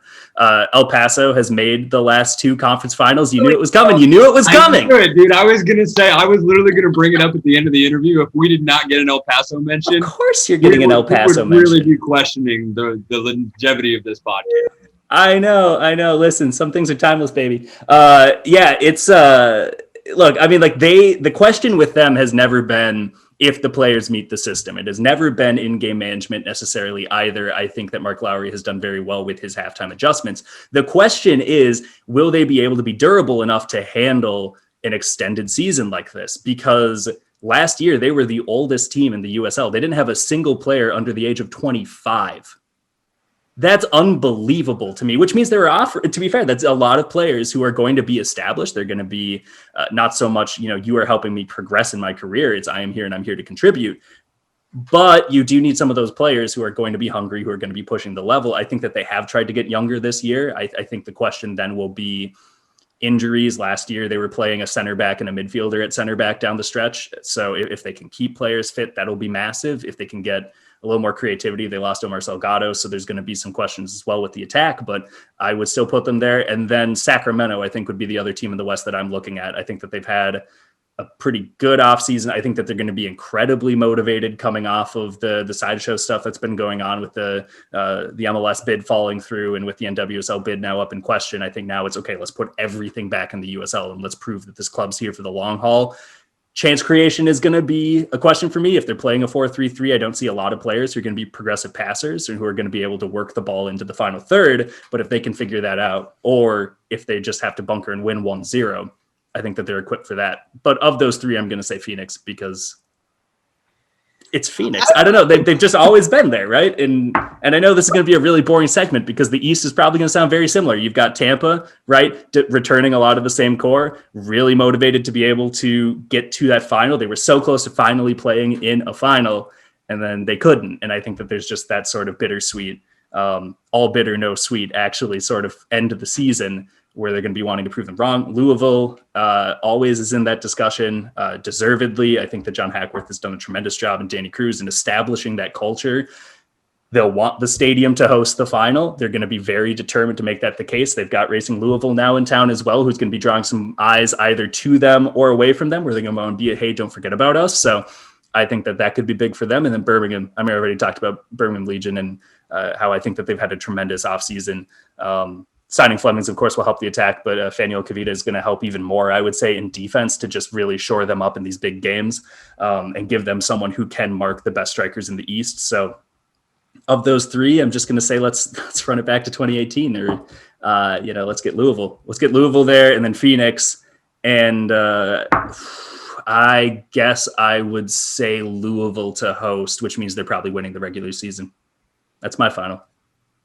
El Paso has made the last 2 conference finals. You knew it was coming. You knew it was coming. Dude, I was going to say, I was literally going to bring it up at the end of the interview. If we did not get an El Paso mention, of course you're getting an El Paso mention. We would really be questioning the longevity of this podcast. I know. Listen, some things are timeless, baby. It's look, I mean, like the question with them has never been if the players meet the system. It has never been in-game management necessarily either. I think that Mark Lowry has done very well with his halftime adjustments. The question is, will they be able to be durable enough to handle an extended season like this? Because last year they were the oldest team in the USL. They didn't have a single player under the age of 25. That's unbelievable to me, which means there are, to be fair, that's a lot of players who are going to be established. They're going to be not so much, you are helping me progress in my career. It's I am here and I'm here to contribute. But you do need some of those players who are going to be hungry, who are going to be pushing the level. I think that they have tried to get younger this year. I think the question then will be injuries. Last year, they were playing a center back and a midfielder at center back down the stretch. So if they can keep players fit, that'll be massive. If they can get a little more creativity, they lost Omar Salgado, so there's going to be some questions as well with the attack, but I would still put them there. And then Sacramento, I think, would be the other team in the West that I'm looking at. I think that they've had a pretty good offseason. I think that they're going to be incredibly motivated coming off of the sideshow stuff that's been going on with the MLS bid falling through and with the NWSL bid now up in question. I think now it's okay, let's put everything back in the USL and let's prove that this club's here for the long haul. Chance creation is going to be a question for me. If they're playing a 4-3-3, I don't see a lot of players who are going to be progressive passers and who are going to be able to work the ball into the final third. But if they can figure that out, or if they just have to bunker and win 1-0, I think that they're equipped for that. But of those 3, I'm going to say Phoenix because it's Phoenix. I don't know. They've just always been there, right? And I know this is going to be a really boring segment because the East is probably going to sound very similar. You've got Tampa, right, returning a lot of the same core, really motivated to be able to get to that final. They were so close to finally playing in a final, and then they couldn't. And I think that there's just that sort of bittersweet all bitter, no sweet, actually sort of end of the season where they're going to be wanting to prove them wrong. Louisville always is in that discussion, deservedly. I think that John Hackworth has done a tremendous job, and Danny Cruz, in establishing that culture. They'll want the stadium to host the final. They're going to be very determined to make that the case. They've got Racing Louisville now in town as well, who's going to be drawing some eyes either to them or away from them, where they're going to be a, hey, don't forget about us. So I think that could be big for them. And then Birmingham, I already talked about Birmingham Legion and how I think that they've had a tremendous offseason. Signing Flemings, of course, will help the attack, but Faniel Kavita is going to help even more, I would say, in defense to just really shore them up in these big games and give them someone who can mark the best strikers in the East. So of those three, I'm just going to say let's run it back to 2018, or let's get Louisville. Let's get Louisville there, and then Phoenix. And I guess I would say Louisville to host, which means they're probably winning the regular season. That's my final.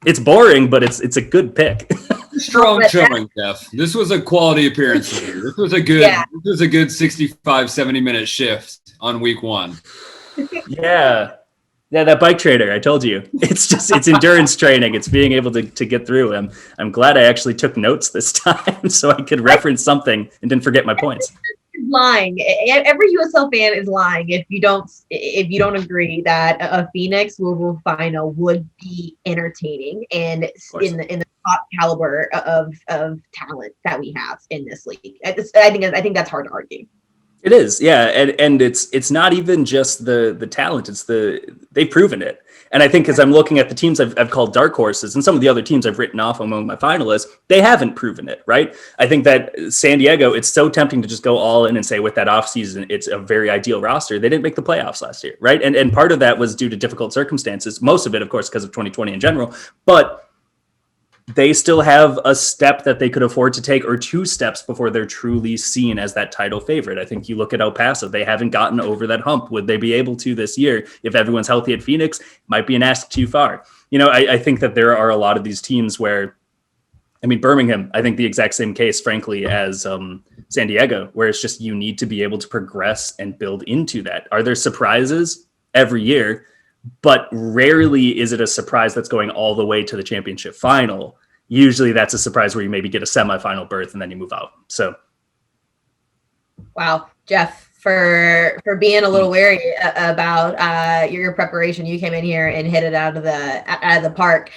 It's boring, but it's a good pick. Strong showing, Jeff. This was a quality appearance for you. This was a good 65, 70 minute shift on week one. Yeah, that bike trader, I told you. It's endurance training. It's being able to get through. I'm glad I actually took notes this time so I could reference something and didn't forget my points. Lying. Every USL fan is lying if you don't agree that a Phoenix Louisville final would be entertaining and in the top caliber of talent that we have in this league. I think that's hard to argue. It is, yeah, and it's not even just the talent; it's they've proven it. And I think as I'm looking at the teams I've called dark horses, and some of the other teams I've written off among my finalists, they haven't proven it, right? I think that San Diego, it's so tempting to just go all in and say with that offseason, it's a very ideal roster. They didn't make the playoffs last year, right? And part of that was due to difficult circumstances. Most of it, of course, because of 2020 in general, but they still have a step that they could afford to take, or two steps before they're truly seen as that title favorite. I think you look at El Paso, they haven't gotten over that hump. Would they be able to this year? If everyone's healthy at Phoenix, might be an ask too far. I think that there are a lot of these teams where, Birmingham, I think the exact same case, frankly, as San Diego, where it's just you need to be able to progress and build into that. Are there surprises every year? But rarely is it a surprise that's going all the way to the championship final. Usually that's a surprise where you maybe get a semifinal berth and then you move out. So. Wow, Jeff, for being a little wary about your preparation, you came in here and hit it out of the park.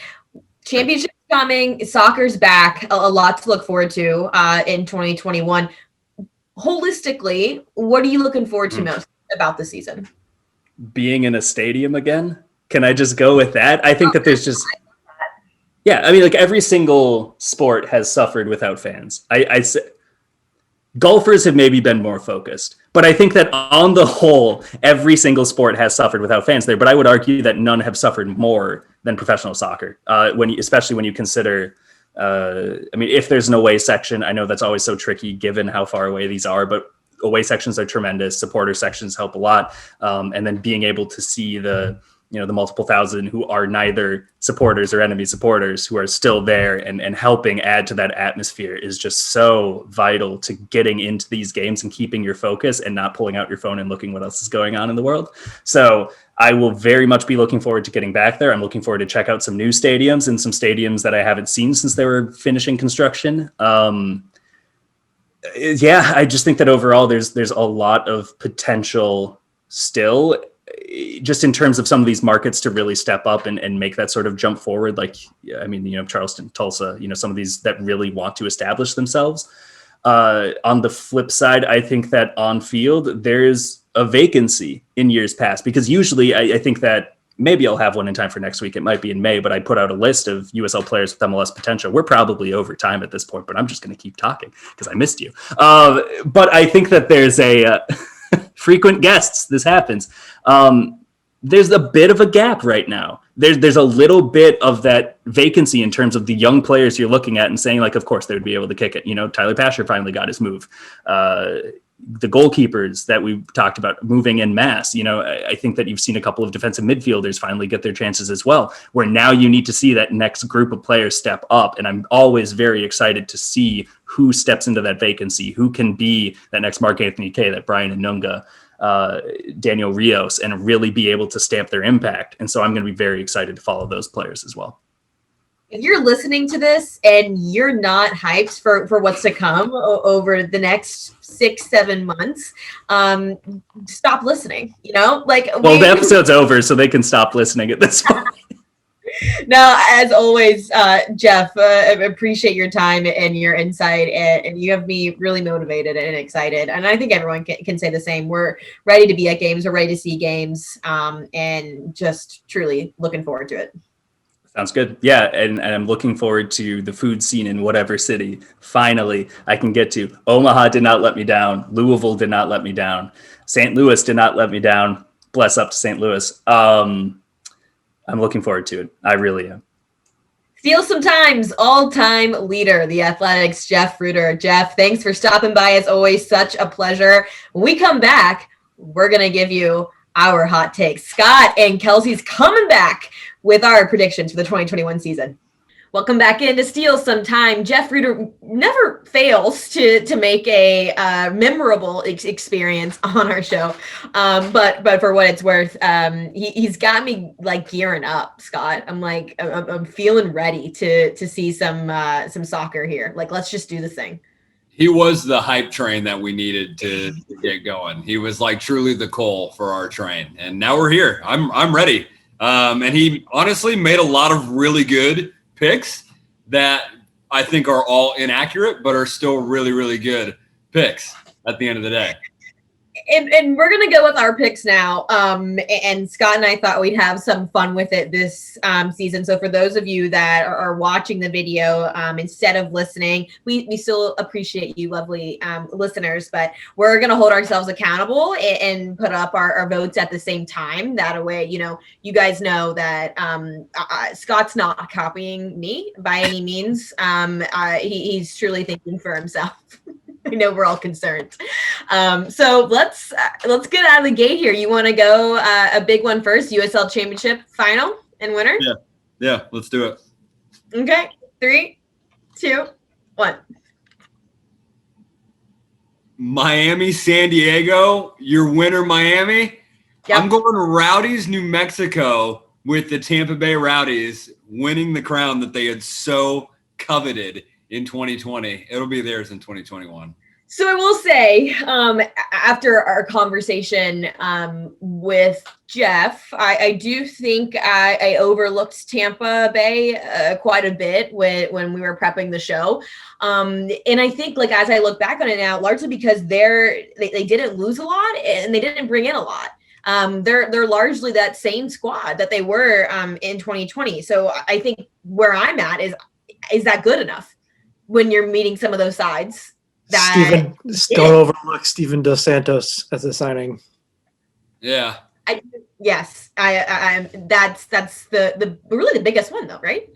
Championship coming, soccer's back, a lot to look forward to in 2021. Holistically, what are you looking forward to most about the season? Being in a stadium again. Can I just go with that? I think that there's just, every single sport has suffered without fans. I say golfers have maybe been more focused, but I think that on the whole, every single sport has suffered without fans there. But I would argue that none have suffered more than professional soccer. Especially when you consider, if there's an away section, I know that's always so tricky given how far away these are, but away sections are tremendous. Supporter sections help a lot. And then being able to see the multiple thousand who are neither supporters or enemy supporters who are still there and helping add to that atmosphere is just so vital to getting into these games and keeping your focus and not pulling out your phone and looking what else is going on in the world. So I will very much be looking forward to getting back there. I'm looking forward to check out some new stadiums and some stadiums that I haven't seen since they were finishing construction. I just think that overall there's a lot of potential still, just in terms of some of these markets to really step up and make that sort of jump forward. Charleston, Tulsa, some of these that really want to establish themselves. On the flip side, I think that on field, there's a vacancy in years past, because usually I think that maybe I'll have one in time for next week. It might be in May, but I put out a list of USL players with MLS potential. We're probably over time at this point, but I'm just going to keep talking because I missed you. But I think that there's a frequent guests. This happens. There's a bit of a gap right now. There's a little bit of that vacancy in terms of the young players you're looking at and saying, of course they would be able to kick it. Tyler Pasher finally got his move. The goalkeepers that we talked about moving en masse. I think that you've seen a couple of defensive midfielders finally get their chances as well, where now you need to see that next group of players step up. And I'm always very excited to see who steps into that vacancy, who can be that next Mark Anthony Kaye, that Brian Anunga, Daniel Rios, and really be able to stamp their impact. And so I'm going to be very excited to follow those players as well. if you're listening to this and you're not hyped for what's to come over the next 6-7 months, stop listening. Well, the episode's over, so they can stop listening at this point. No, as always, Jeff, I appreciate your time and your insight, and you have me really motivated and excited. And I think everyone can say the same. We're ready to be at games. We're ready to see games, and just truly looking forward to it. Sounds good. Yeah, and I'm looking forward to the food scene in whatever city. Finally, I can get to. Omaha did not let me down. Louisville did not let me down. St. Louis did not let me down. Bless up to St. Louis. I'm looking forward to it. I really am. Steele sometimes all-time leader, the Athletics, Jeff Reuter. Jeff, thanks for stopping by. As always, such a pleasure. When we come back, we're going to give you our hot takes. Scott and Kelsey's coming back with our predictions for the 2021 season. Welcome back into Steele sometime. Jeff Reuter never fails to make a memorable experience on our show. But for what it's worth, he's got me like gearing up, Scott. I'm feeling ready to see some soccer here. Like, let's just do this thing. He was the hype train that we needed to get going. He was like truly the coal for our train. And now we're here. I'm ready. And he honestly made a lot of really good picks that I think are all inaccurate, but are still really, really good picks at the end of the day. And we're going to go with our picks now. And Scott and I thought we'd have some fun with it this season. So for those of you that are watching the video instead of listening, we still appreciate you, lovely listeners, but we're going to hold ourselves accountable and put up our votes at the same time. That way, you guys know that Scott's not copying me by any means. He's truly thinking for himself. I know we're all concerned. So let's get out of the gate here. You want to go a big one first? USL Championship final and winner? Yeah, let's do it. Okay, 3, 2, 1. Miami, San Diego, your winner, Miami. Yep. I'm going Rowdies, New Mexico, with the Tampa Bay Rowdies winning the crown that they had so coveted in 2020. It'll be theirs in 2021. So I will say, after our conversation with Jeff, I do think I overlooked Tampa Bay quite a bit when we were prepping the show. And I think, like, as I look back on it now, largely because they didn't lose a lot and they didn't bring in a lot. They're largely that same squad that they were in 2020. So I think where I'm at is that good enough when you're meeting some of those sides? Don't overlook Steven Dos Santos as a signing. Yeah. That's the really the biggest one though, right?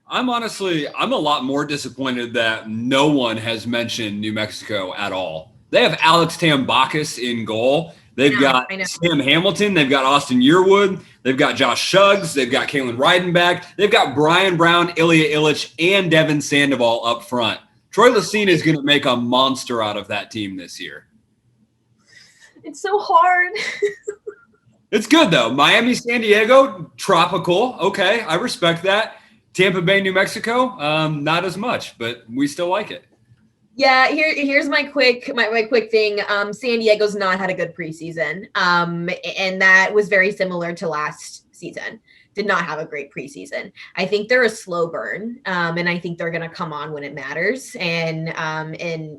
I'm a lot more disappointed that no one has mentioned New Mexico at all. They have Alex Tambakis in goal. They've got Sam Hamilton. They've got Austin Yearwood. They've got Josh Shuggs. They've got Kalen Reidenbach. They've got Brian Brown, Ilya Illich, and Devin Sandoval up front. Troy Lacine is going to make a monster out of that team this year. It's so hard. It's good, though. Miami, San Diego, tropical. Okay, I respect that. Tampa Bay, New Mexico, not as much, but we still like it. Yeah, here's my quick thing. San Diego's not had a good preseason, and that was very similar to last season. Did not have a great preseason. I think they're a slow burn, and I think they're going to come on when it matters. And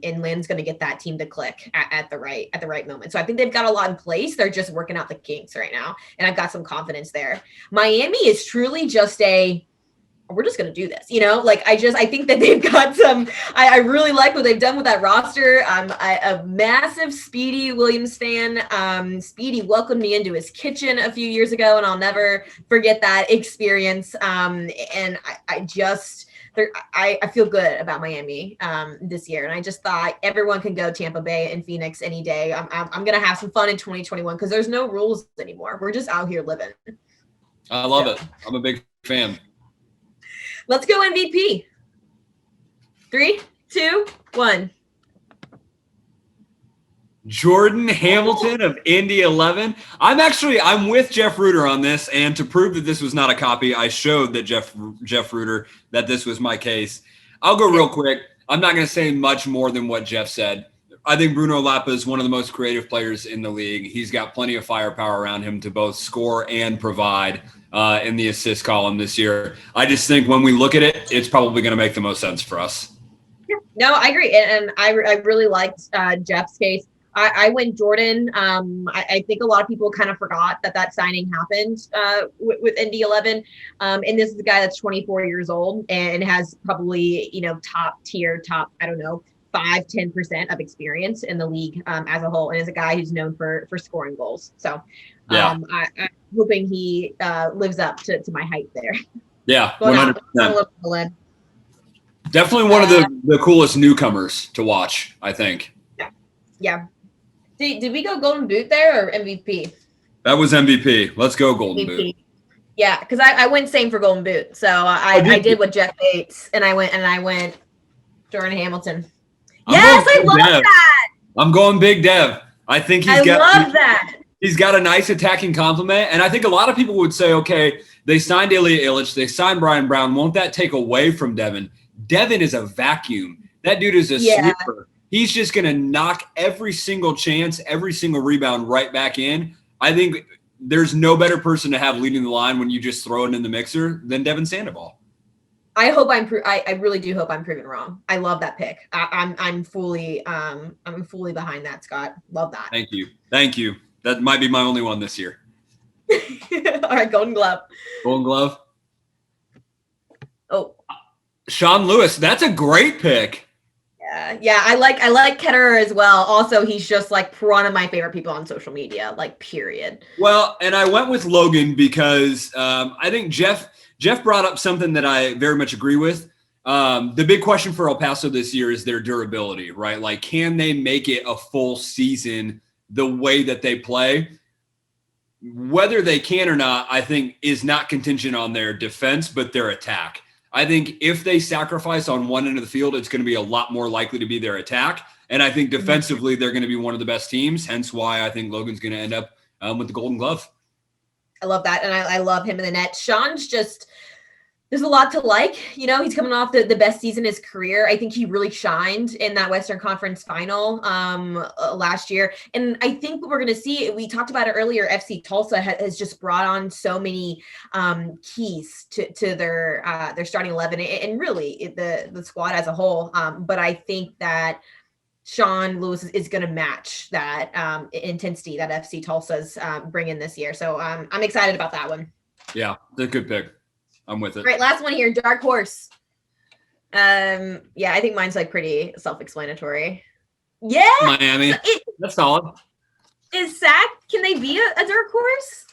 Lynn's going to get that team to click at the right moment. So I think they've got a lot in place. They're just working out the kinks right now, and I've got some confidence there. Miami is truly just we're just going to do this, I think that they've got I really like what they've done with that roster. I'm a massive Speedy Williams fan. Speedy welcomed me into his kitchen a few years ago, and I'll never forget that experience. And I feel good about Miami this year. And I just thought everyone can go Tampa Bay and Phoenix any day. I'm going to have some fun in 2021 because there's no rules anymore. We're just out here living. I love it. I'm a big fan. Let's go MVP. 3, 2, 1. Jordan Hamilton of Indy 11. I'm with Jeff Reuter on this, and to prove that this was not a copy, I showed that Jeff Reuter that this was my case. I'll go real quick. I'm not going to say much more than what Jeff said. I think Bruno Lapa is one of the most creative players in the league. He's got plenty of firepower around him to both score and provide in the assist column this year. I just think when we look at it, it's probably going to make the most sense for us. No, I agree. And I really liked Jeff's case. I went Jordan. I think a lot of people kind of forgot that signing happened with Indy 11. And this is a guy that's 24 years old and has probably, top, I don't know, 5-10% of experience in the league as a whole, and is a guy who's known for scoring goals. So I'm hoping he lives up to my hype there. Yeah, 100%. Definitely one of the coolest newcomers to watch, I think. Yeah. Did we go Golden Boot there or MVP? That was MVP. Let's go Golden Boot. Yeah, because I went same for Golden Boot. So I did what Jeff Bates, and I went Jordan Hamilton. I love that. I'm going Big Dev. I think love that. He's got a nice attacking complement, and I think a lot of people would say, okay, they signed Ilya Illich, they signed Brian Brown. Won't that take away from Devin? Devin is a vacuum. That dude is a sweeper. He's just going to knock every single chance, every single rebound right back in. I think there's no better person to have leading the line when you just throw it in the mixer than Devin Sandoval. I hope I really do hope I'm proven wrong. I love that pick. I'm fully behind that, Scott. Love that. Thank you. That might be my only one this year. All right, Golden Glove. Golden Glove. Oh, Sean Lewis. That's a great pick. Yeah. I like Ketterer as well. Also, he's just like one of my favorite people on social media. Like, period. Well, and I went with Logan because I think Jeff brought up something that I very much agree with. The big question for El Paso this year is their durability, right? Like, can they make it a full season the way that they play? Whether they can or not, I think, is not contingent on their defense, but their attack. I think if they sacrifice on one end of the field, it's going to be a lot more likely to be their attack. And I think defensively, they're going to be one of the best teams. Hence why I think Logan's going to end up with the Golden Glove. I love that. And I love him in the net. Sean's just, there's a lot to like. He's coming off the best season in his career. I think he really shined in that Western Conference final last year. And I think what we're going to see, we talked about it earlier, FC Tulsa has just brought on so many keys to their starting 11 and really the squad as a whole. But I think that Sean Lewis is going to match that intensity that FC Tulsa's bringing this year. So I'm excited about that one. Yeah, they're a good pick. I'm with it. All right, last one here, dark horse. I think mine's like pretty self-explanatory. Yeah, Miami. That's solid. Is Sac? Can they be a dark horse?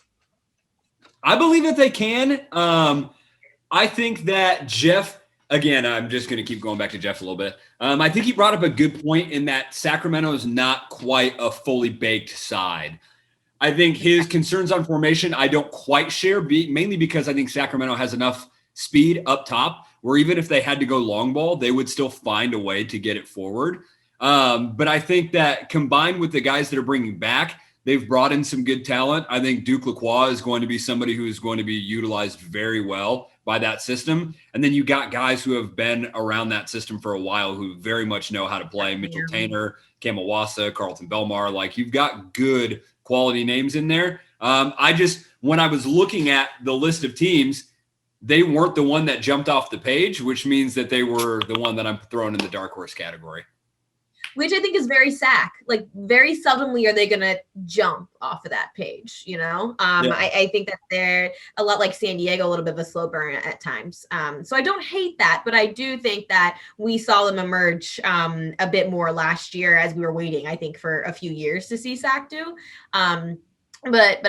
I believe that they can. I think that Jeff. Again, I'm just going to keep going back to Jeff a little bit. I think he brought up a good point in that Sacramento is not quite a fully baked side. I think his concerns on formation, I don't quite share, mainly because I think Sacramento has enough speed up top where even if they had to go long ball, they would still find a way to get it forward. But I think that combined with the guys that are bringing back, they've brought in some good talent. I think Duke Lacroix is going to be somebody who is going to be utilized very well by that system. And then you got guys who have been around that system for a while who very much know how to play. Mitchell Tainer, Kamawasa, Carlton Belmar. Like, you've got good quality names in there. When I was looking at the list of teams, they weren't the one that jumped off the page, which means that they were the one that I'm throwing in the dark horse category. Which I think is very Sac. Like, very seldomly are they going to jump off of that page, I think that they're a lot like San Diego, a little bit of a slow burn at times. So I don't hate that, but I do think that we saw them emerge a bit more last year as we were waiting, I think, for a few years to see Sac do. But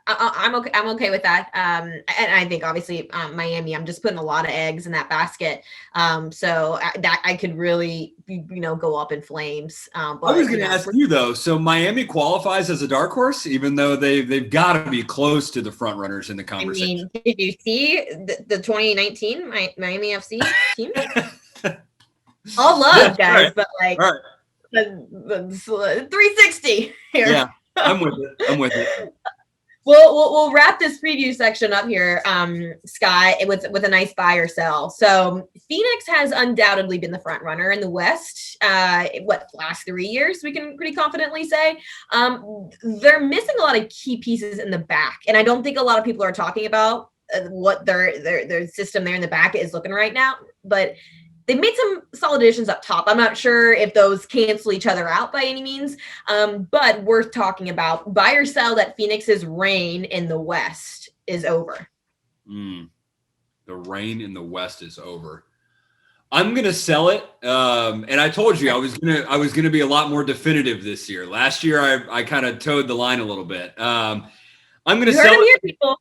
I'm okay. I'm okay with that. And I think obviously Miami. I'm just putting a lot of eggs in that basket. So that I could really, go up in flames. But, I was going to ask you though. So Miami qualifies as a dark horse, even though they've got to be close to the front runners in the conversation. I mean, did you see the 2019 Miami FC team? All love, guys, right. But like. All right. the 360 here. Yeah, I'm with it. We'll wrap this preview section up here, Scott, with a nice buy or sell. So Phoenix has undoubtedly been the front runner in the West. Last 3 years, we can pretty confidently say. They're missing a lot of key pieces in the back, and I don't think a lot of people are talking about what their system there in the back is looking right now. But they've made some solid additions up top. I'm not sure if those cancel each other out by any means, but worth talking about. Buy or sell that Phoenix's reign in the West is over. The reign in the West is over. I'm gonna sell it, and I told you I was gonna be a lot more definitive this year. Last year I kind of towed the line a little bit. I'm gonna sell it. Here, people.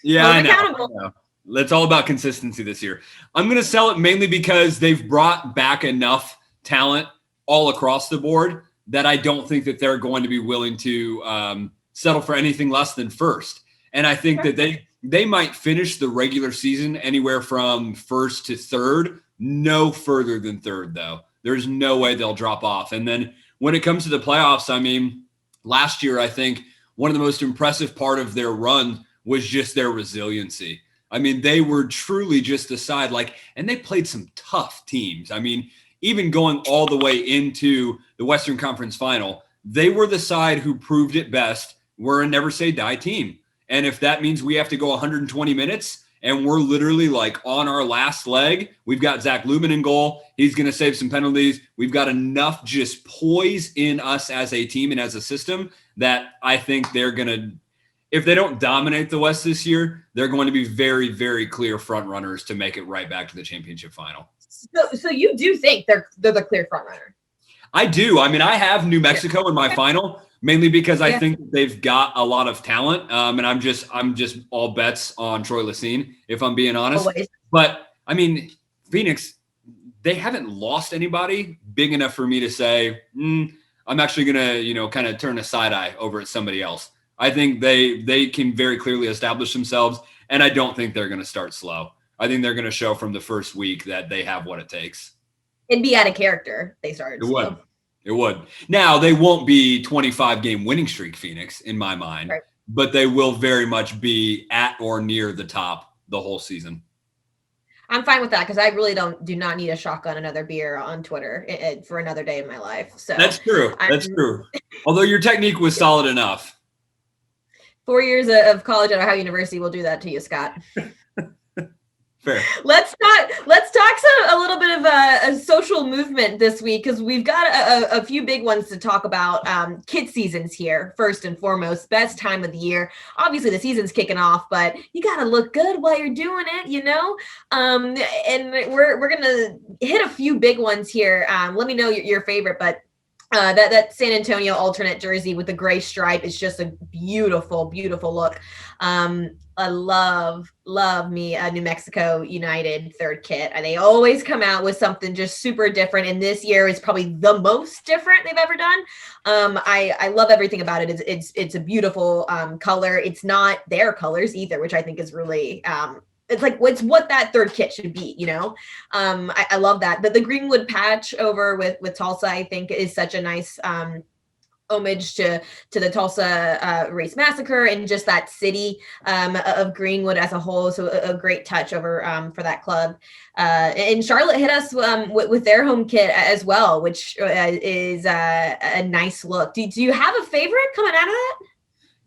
Yeah, I know. It's all about consistency this year. I'm going to sell it mainly because they've brought back enough talent all across the board that I don't think that they're going to be willing to settle for anything less than first. And I think that they might finish the regular season anywhere from first to third, no further than third, though. There's no way they'll drop off. And then when it comes to the playoffs, I mean, last year, I think one of the most impressive part of their run was just their resiliency. I mean, they were truly just a side, and they played some tough teams. I mean, even going all the way into the Western Conference Final, they were the side who proved it best. We're a never say die team. And if that means we have to go 120 minutes and we're literally on our last leg, we've got Zach Lumen in goal. He's going to save some penalties. We've got enough just poise in us as a team and as a system that I think they're going to, if they don't dominate the West this year, they're going to be very, very clear front runners to make it right back to the championship final. So you do think they're the clear front runner? I do. I mean, I have New Mexico in my final, mainly because I think they've got a lot of talent. And I'm just all bets on Troy Lacine, if I'm being honest. Always. But I mean, Phoenix, they haven't lost anybody big enough for me to say, I'm actually going to, kind of turn a side eye over at somebody else. I think they can very clearly establish themselves, and I don't think they're going to start slow. I think they're going to show from the first week that they have what it takes. It'd be out of character. They started. It would. Now, they won't be 25-game winning streak Phoenix, in my mind, but they will very much be at or near the top the whole season. I'm fine with that because I really do not need a shotgun another beer on Twitter for another day in my life. So that's true. That's true. Although your technique was solid enough. 4 years of college at Ohio University will do that to you, Scott. Fair. Let's talk a little bit of a social movement this week because we've got a few big ones to talk about. Kid seasons here, first and foremost, best time of the year. Obviously, the season's kicking off, but you got to look good while you're doing it, And we're gonna hit a few big ones here. Let me know your favorite, but. That San Antonio alternate jersey with the gray stripe is just a beautiful, beautiful look. I love me a New Mexico United third kit. And they always come out with something just super different. And this year is probably the most different they've ever done. I love everything about it. It's a beautiful color. It's not their colors either, which I think is really it's what that third kit should be, I love that. The Greenwood patch over with Tulsa, I think, is such a nice homage to the Tulsa race massacre and just that city of Greenwood as a whole. So a great touch over for that club. And Charlotte hit us with their home kit as well, which is a nice look. Do you have a favorite coming out of that?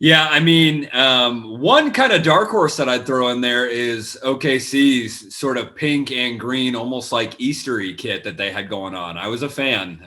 Yeah, I mean, one kind of dark horse that I'd throw in there is OKC's sort of pink and green, almost like Eastery kit that they had going on. I was a fan.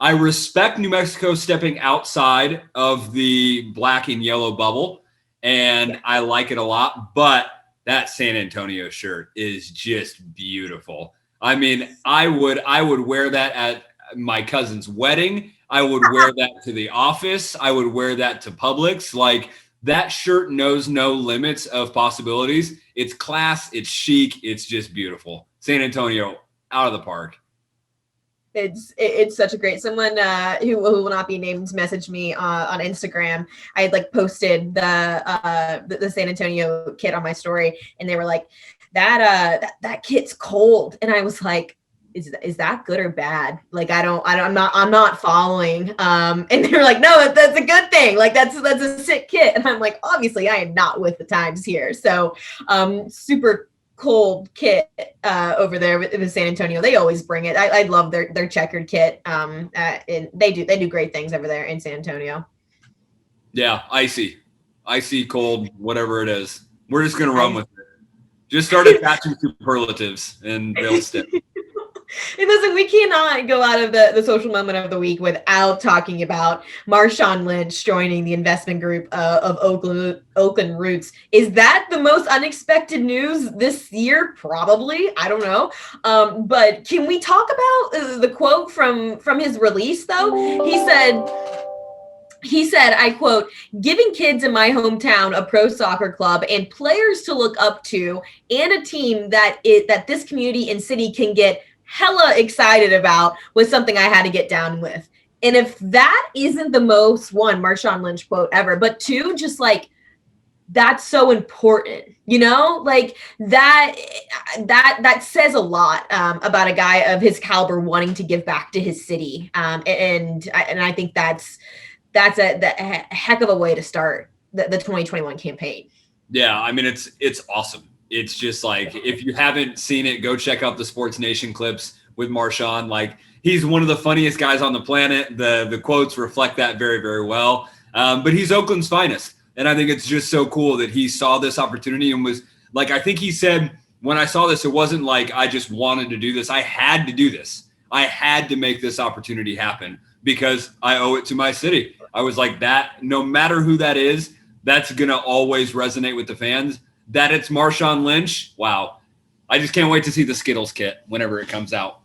I respect New Mexico stepping outside of the black and yellow bubble, and I like it a lot. But that San Antonio shirt is just beautiful. I mean, I would wear that at my cousin's wedding. I would wear that to the office. I would wear that to Publix. That shirt knows no limits of possibilities. It's class. It's chic. It's just beautiful. San Antonio, out of the park. It's such a great someone who will not be named messaged me on Instagram. I had posted the San Antonio kit on my story, and they were like, that kit's cold, and I was like, is that good or bad? Like, I'm not following. And they were like, no, that's a good thing. Like, that's a sick kit. And I'm like, obviously I am not with the times here. So, super cold kit over there with San Antonio. They always bring it. I love their checkered kit. And they do great things over there in San Antonio. Yeah, icy, cold, whatever it is. We're just gonna run with it. Just start attaching superlatives, and they'll stick. Hey, listen, we cannot go out of the social moment of the week without talking about Marshawn Lynch joining the investment group of Oakland Roots. Is that the most unexpected news this year? Probably. I don't know. But can we talk about the quote from his release, though? He said, I quote, giving kids in my hometown a pro soccer club and players to look up to and a team that this community and city can get hella excited about was something I had to get down with. And if that isn't the most, one, Marshawn Lynch quote ever, but two, just like, that's so important, like that says a lot about a guy of his caliber wanting to give back to his city. And I think that's a heck of a way to start the 2021 campaign. Yeah, I mean, it's awesome. It's just like, if you haven't seen it, go check out the Sports Nation clips with Marshawn. Like, he's one of the funniest guys on the planet. The quotes reflect that very, very well. But he's Oakland's finest. And I think it's just so cool that he saw this opportunity and was like, I think he said, when I saw this, it wasn't like I just wanted to do this. I had to do this. I had to make this opportunity happen because I owe it to my city. I was like, that, no matter who that is, that's going to always resonate with the fans. That it's Marshawn Lynch, wow. I just can't wait to see the Skittles kit whenever it comes out.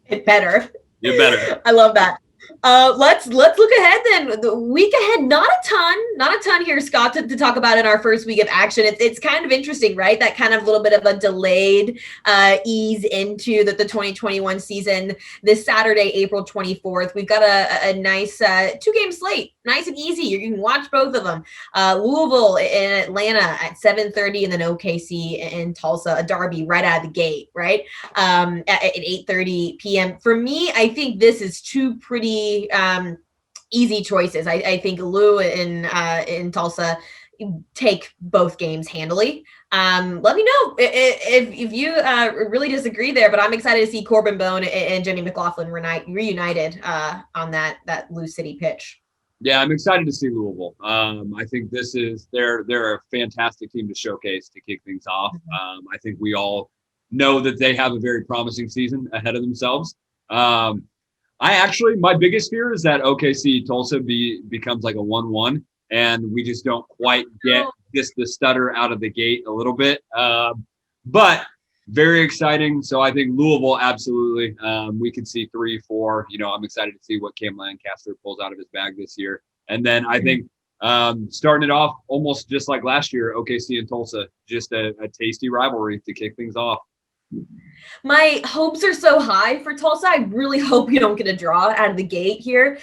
It better. You better. I love that. Let's look ahead then. The week ahead, not a ton here, Scott, to talk about in our first week of action. It's kind of interesting, right? That kind of little bit of a delayed ease into the 2021 season. This Saturday, April 24th, we've got a nice 2-game slate, nice and easy. You can watch both of them. Louisville in Atlanta at 7:30, and then OKC in Tulsa, a derby right out of the gate, right? At 8:30 p.m. For me, I think this is two pretty easy choices. I think Lou in Tulsa take both games handily. Let me know if you really disagree there, but I'm excited to see Corbin Bone and Jenny McLaughlin reunited on that Lou City pitch. Yeah, I'm excited to see Louisville. I think they're a fantastic team to showcase to kick things off. I think we all know that they have a very promising season ahead of themselves. My biggest fear is that OKC Tulsa becomes like a 1-1, and we just don't quite get the stutter out of the gate a little bit. But very exciting. So I think Louisville, absolutely. We could see 3-4. I'm excited to see what Cam Lancaster pulls out of his bag this year. And then I think starting it off almost just like last year, OKC and Tulsa, just a tasty rivalry to kick things off. My hopes are so high for Tulsa. I really hope you don't get a draw out of the gate here.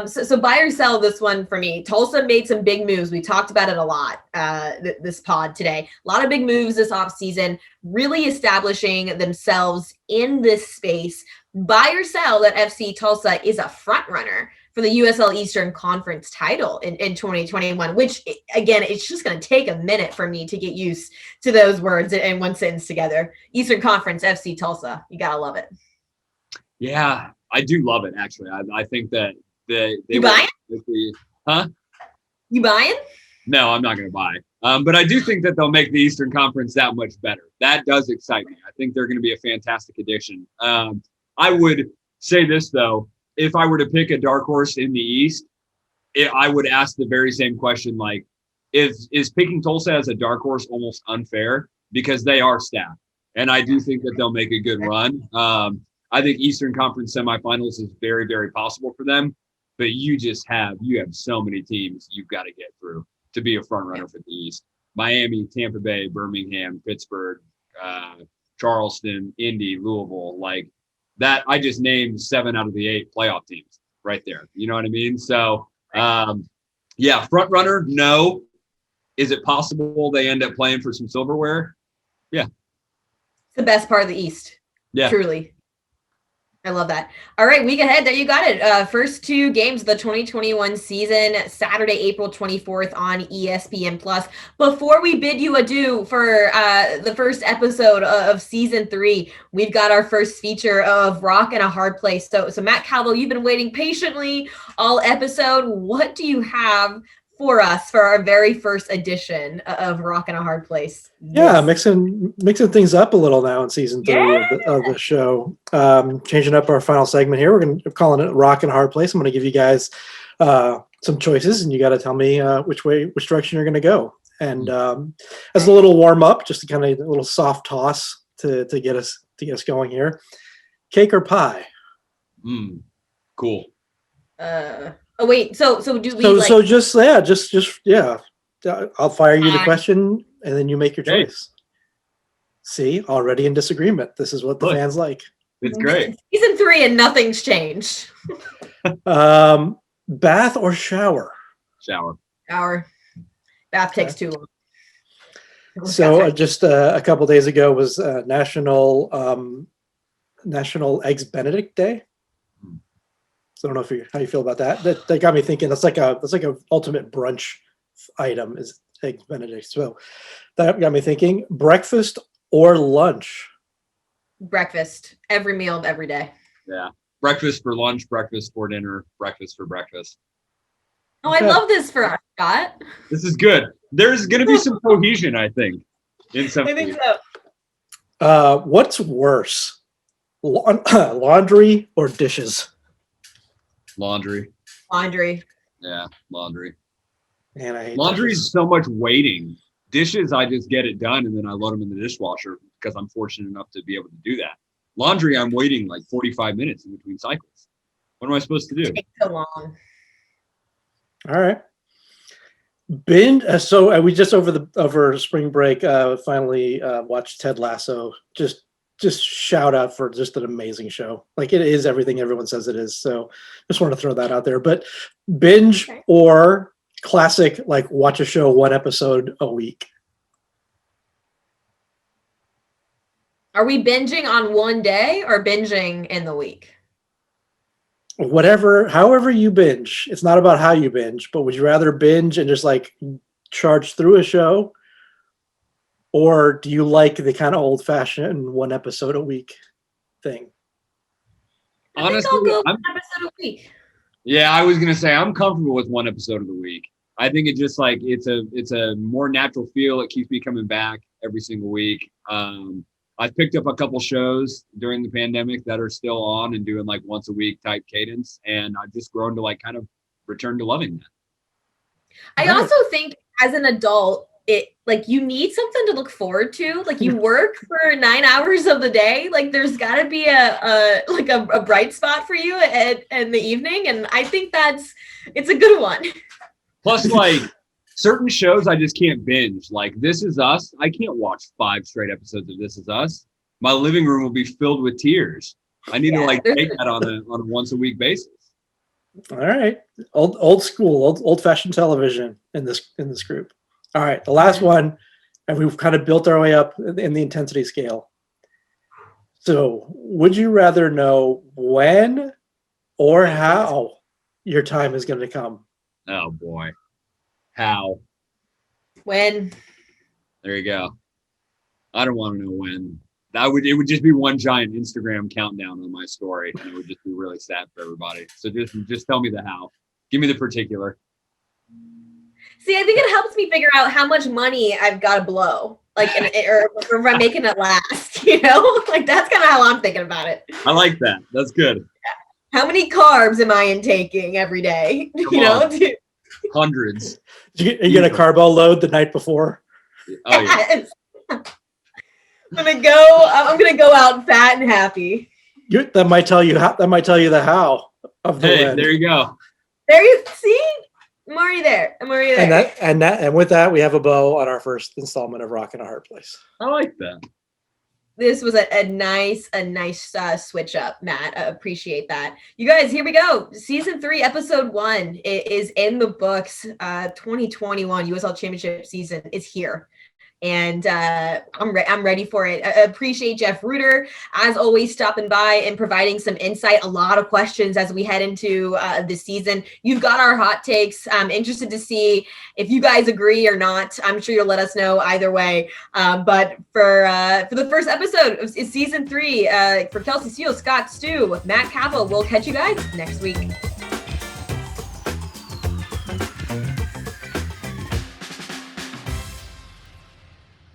So buy or sell this one for me. Tulsa made some big moves. We talked about it a lot this pod today. A lot of big moves this offseason, really establishing themselves in this space. Buy or sell that FC Tulsa is a front runner for the USL Eastern Conference title in 2021, which, again, it's just going to take a minute for me to get used to those words in one sentence together. Eastern Conference, FC Tulsa. You got to love it. Yeah, I do love it, actually. I think that You buying? Huh? You buying? No, I'm not going to buy. But I do think that they'll make the Eastern Conference that much better. That does excite me. I think they're going to be a fantastic addition. I would say this, though. If I were to pick a dark horse in the East, I would ask the very same question. Like, is picking Tulsa as a dark horse almost unfair? Because they are stacked. And I do think that they'll make a good run. I think Eastern Conference semifinals is very, very possible for them. But you have so many teams you've got to get through to be a front runner for the East. Miami, Tampa Bay, Birmingham, Pittsburgh, Charleston, Indy, Louisville, like that. I just named 7 out of the 8 playoff teams right there. You know what I mean? So, front runner, no. Is it possible they end up playing for some silverware? Yeah. It's the best part of the East. Yeah. Truly. I love that. All right, week ahead. There you got it. First 2 games of the 2021 season, Saturday, April 24th on ESPN Plus. Before we bid you adieu for the first episode of season 3, we've got our first feature of Rock and a Hard Place. So Matt Calvo, you've been waiting patiently all episode. What do you have for us for our very first edition of Rock and a Hard Place? Yeah, mixing things up a little now in season 3 of the show. Changing up our final segment here. We're calling it Rock and a Hard Place. I'm going to give you guys some choices, and you got to tell me which direction you're going to go. And as a little warm up, just to kind of a little soft toss to get us going here. Cake or pie? Cool. Oh wait, so do we just I'll fire you the question and then you make your choice. See, already in disagreement. This is what the fans like. It's great. Season 3 and nothing's changed. Bath or shower? Shower. Bath takes too long. So just a couple days ago was National Eggs Benedict Day. So I don't know how you feel about that. That got me thinking. That's like a ultimate brunch item is Eggs Benedict. So that got me thinking. Breakfast or lunch? Breakfast. Every meal of every day. Yeah. Breakfast for lunch, breakfast for dinner, breakfast for breakfast. Oh, okay. I love this for us, Scott. This is good. There's going to be some cohesion, I think. I think so. What's worse, laundry or dishes? Laundry. Yeah, laundry. Man, I hate laundry dishes. is so much waiting. Dishes, I just get it done and then I load them in the dishwasher because I'm fortunate enough to be able to do that. Laundry, I'm waiting like 45 minutes in between cycles. What am I supposed to do? It takes so long. All right. Binge. So we just over spring break finally watched Ted Lasso. Just shout out for just an amazing show. Like, it is everything everyone says it is. So just want to throw that out there. But binge or classic, like watch a show 1 episode a week. Are we binging on one day or binging in the week? However you binge. It's not about how you binge, but would you rather binge and just like charge through a show? Or do you like the kind of old-fashioned 1 episode a week thing? Honestly, I think I'll go 1 episode a week. Yeah, I was gonna say I'm comfortable with 1 episode of the week. I think it just like it's a more natural feel. It keeps me coming back every single week. I've picked up a couple shows during the pandemic that are still on and doing like once a week type cadence, and I've just grown to like kind of return to loving that. I also think as an adult, it like you need something to look forward to. Like, you work for 9 hours of the day. Like, there's got to be a bright spot for you in the evening, and I think it's a good one. Plus, like certain shows I just can't binge. Like This Is Us, I can't watch 5 straight episodes of This Is Us. My living room will be filled with tears. I need to like take that on a once a week basis. All right, old school, old fashioned television in this group. All right, the last one, and we've kind of built our way up in the intensity scale. So, would you rather know when or how your time is going to come? Oh boy, how? When? There you go. I don't want to know when. It would just be one giant Instagram countdown on my story, and it would just be really sad for everybody. So just tell me the how. Give me the particular. See, I think it helps me figure out how much money I've got to blow, like, or if I'm making it last. Like, that's kind of how I'm thinking about it. I like that. That's good. How many carbs am I intaking every day? Hundreds. Are you get a carbo load the night before? Oh yeah. I'm gonna go out fat and happy. That might tell you the how of the when. There you go. There you see. I'm already there. And with that, we have a bow on our first installment of Rock and a Hard Place. I like that. This was a nice switch up, Matt. I appreciate that. You guys, here we go. Season 3, episode 1 is in the books. 2021 USL Championship season is here. and I'm ready for it. I appreciate Jeff Reuter, as always, stopping by and providing some insight. A lot of questions as we head into this season. You've got our hot takes. I'm interested to see if you guys agree or not. I'm sure you'll let us know either way. But for the first episode of season 3, for Kelsey, Steele, Scott, Stu, Matt Cavill, we'll catch you guys next week.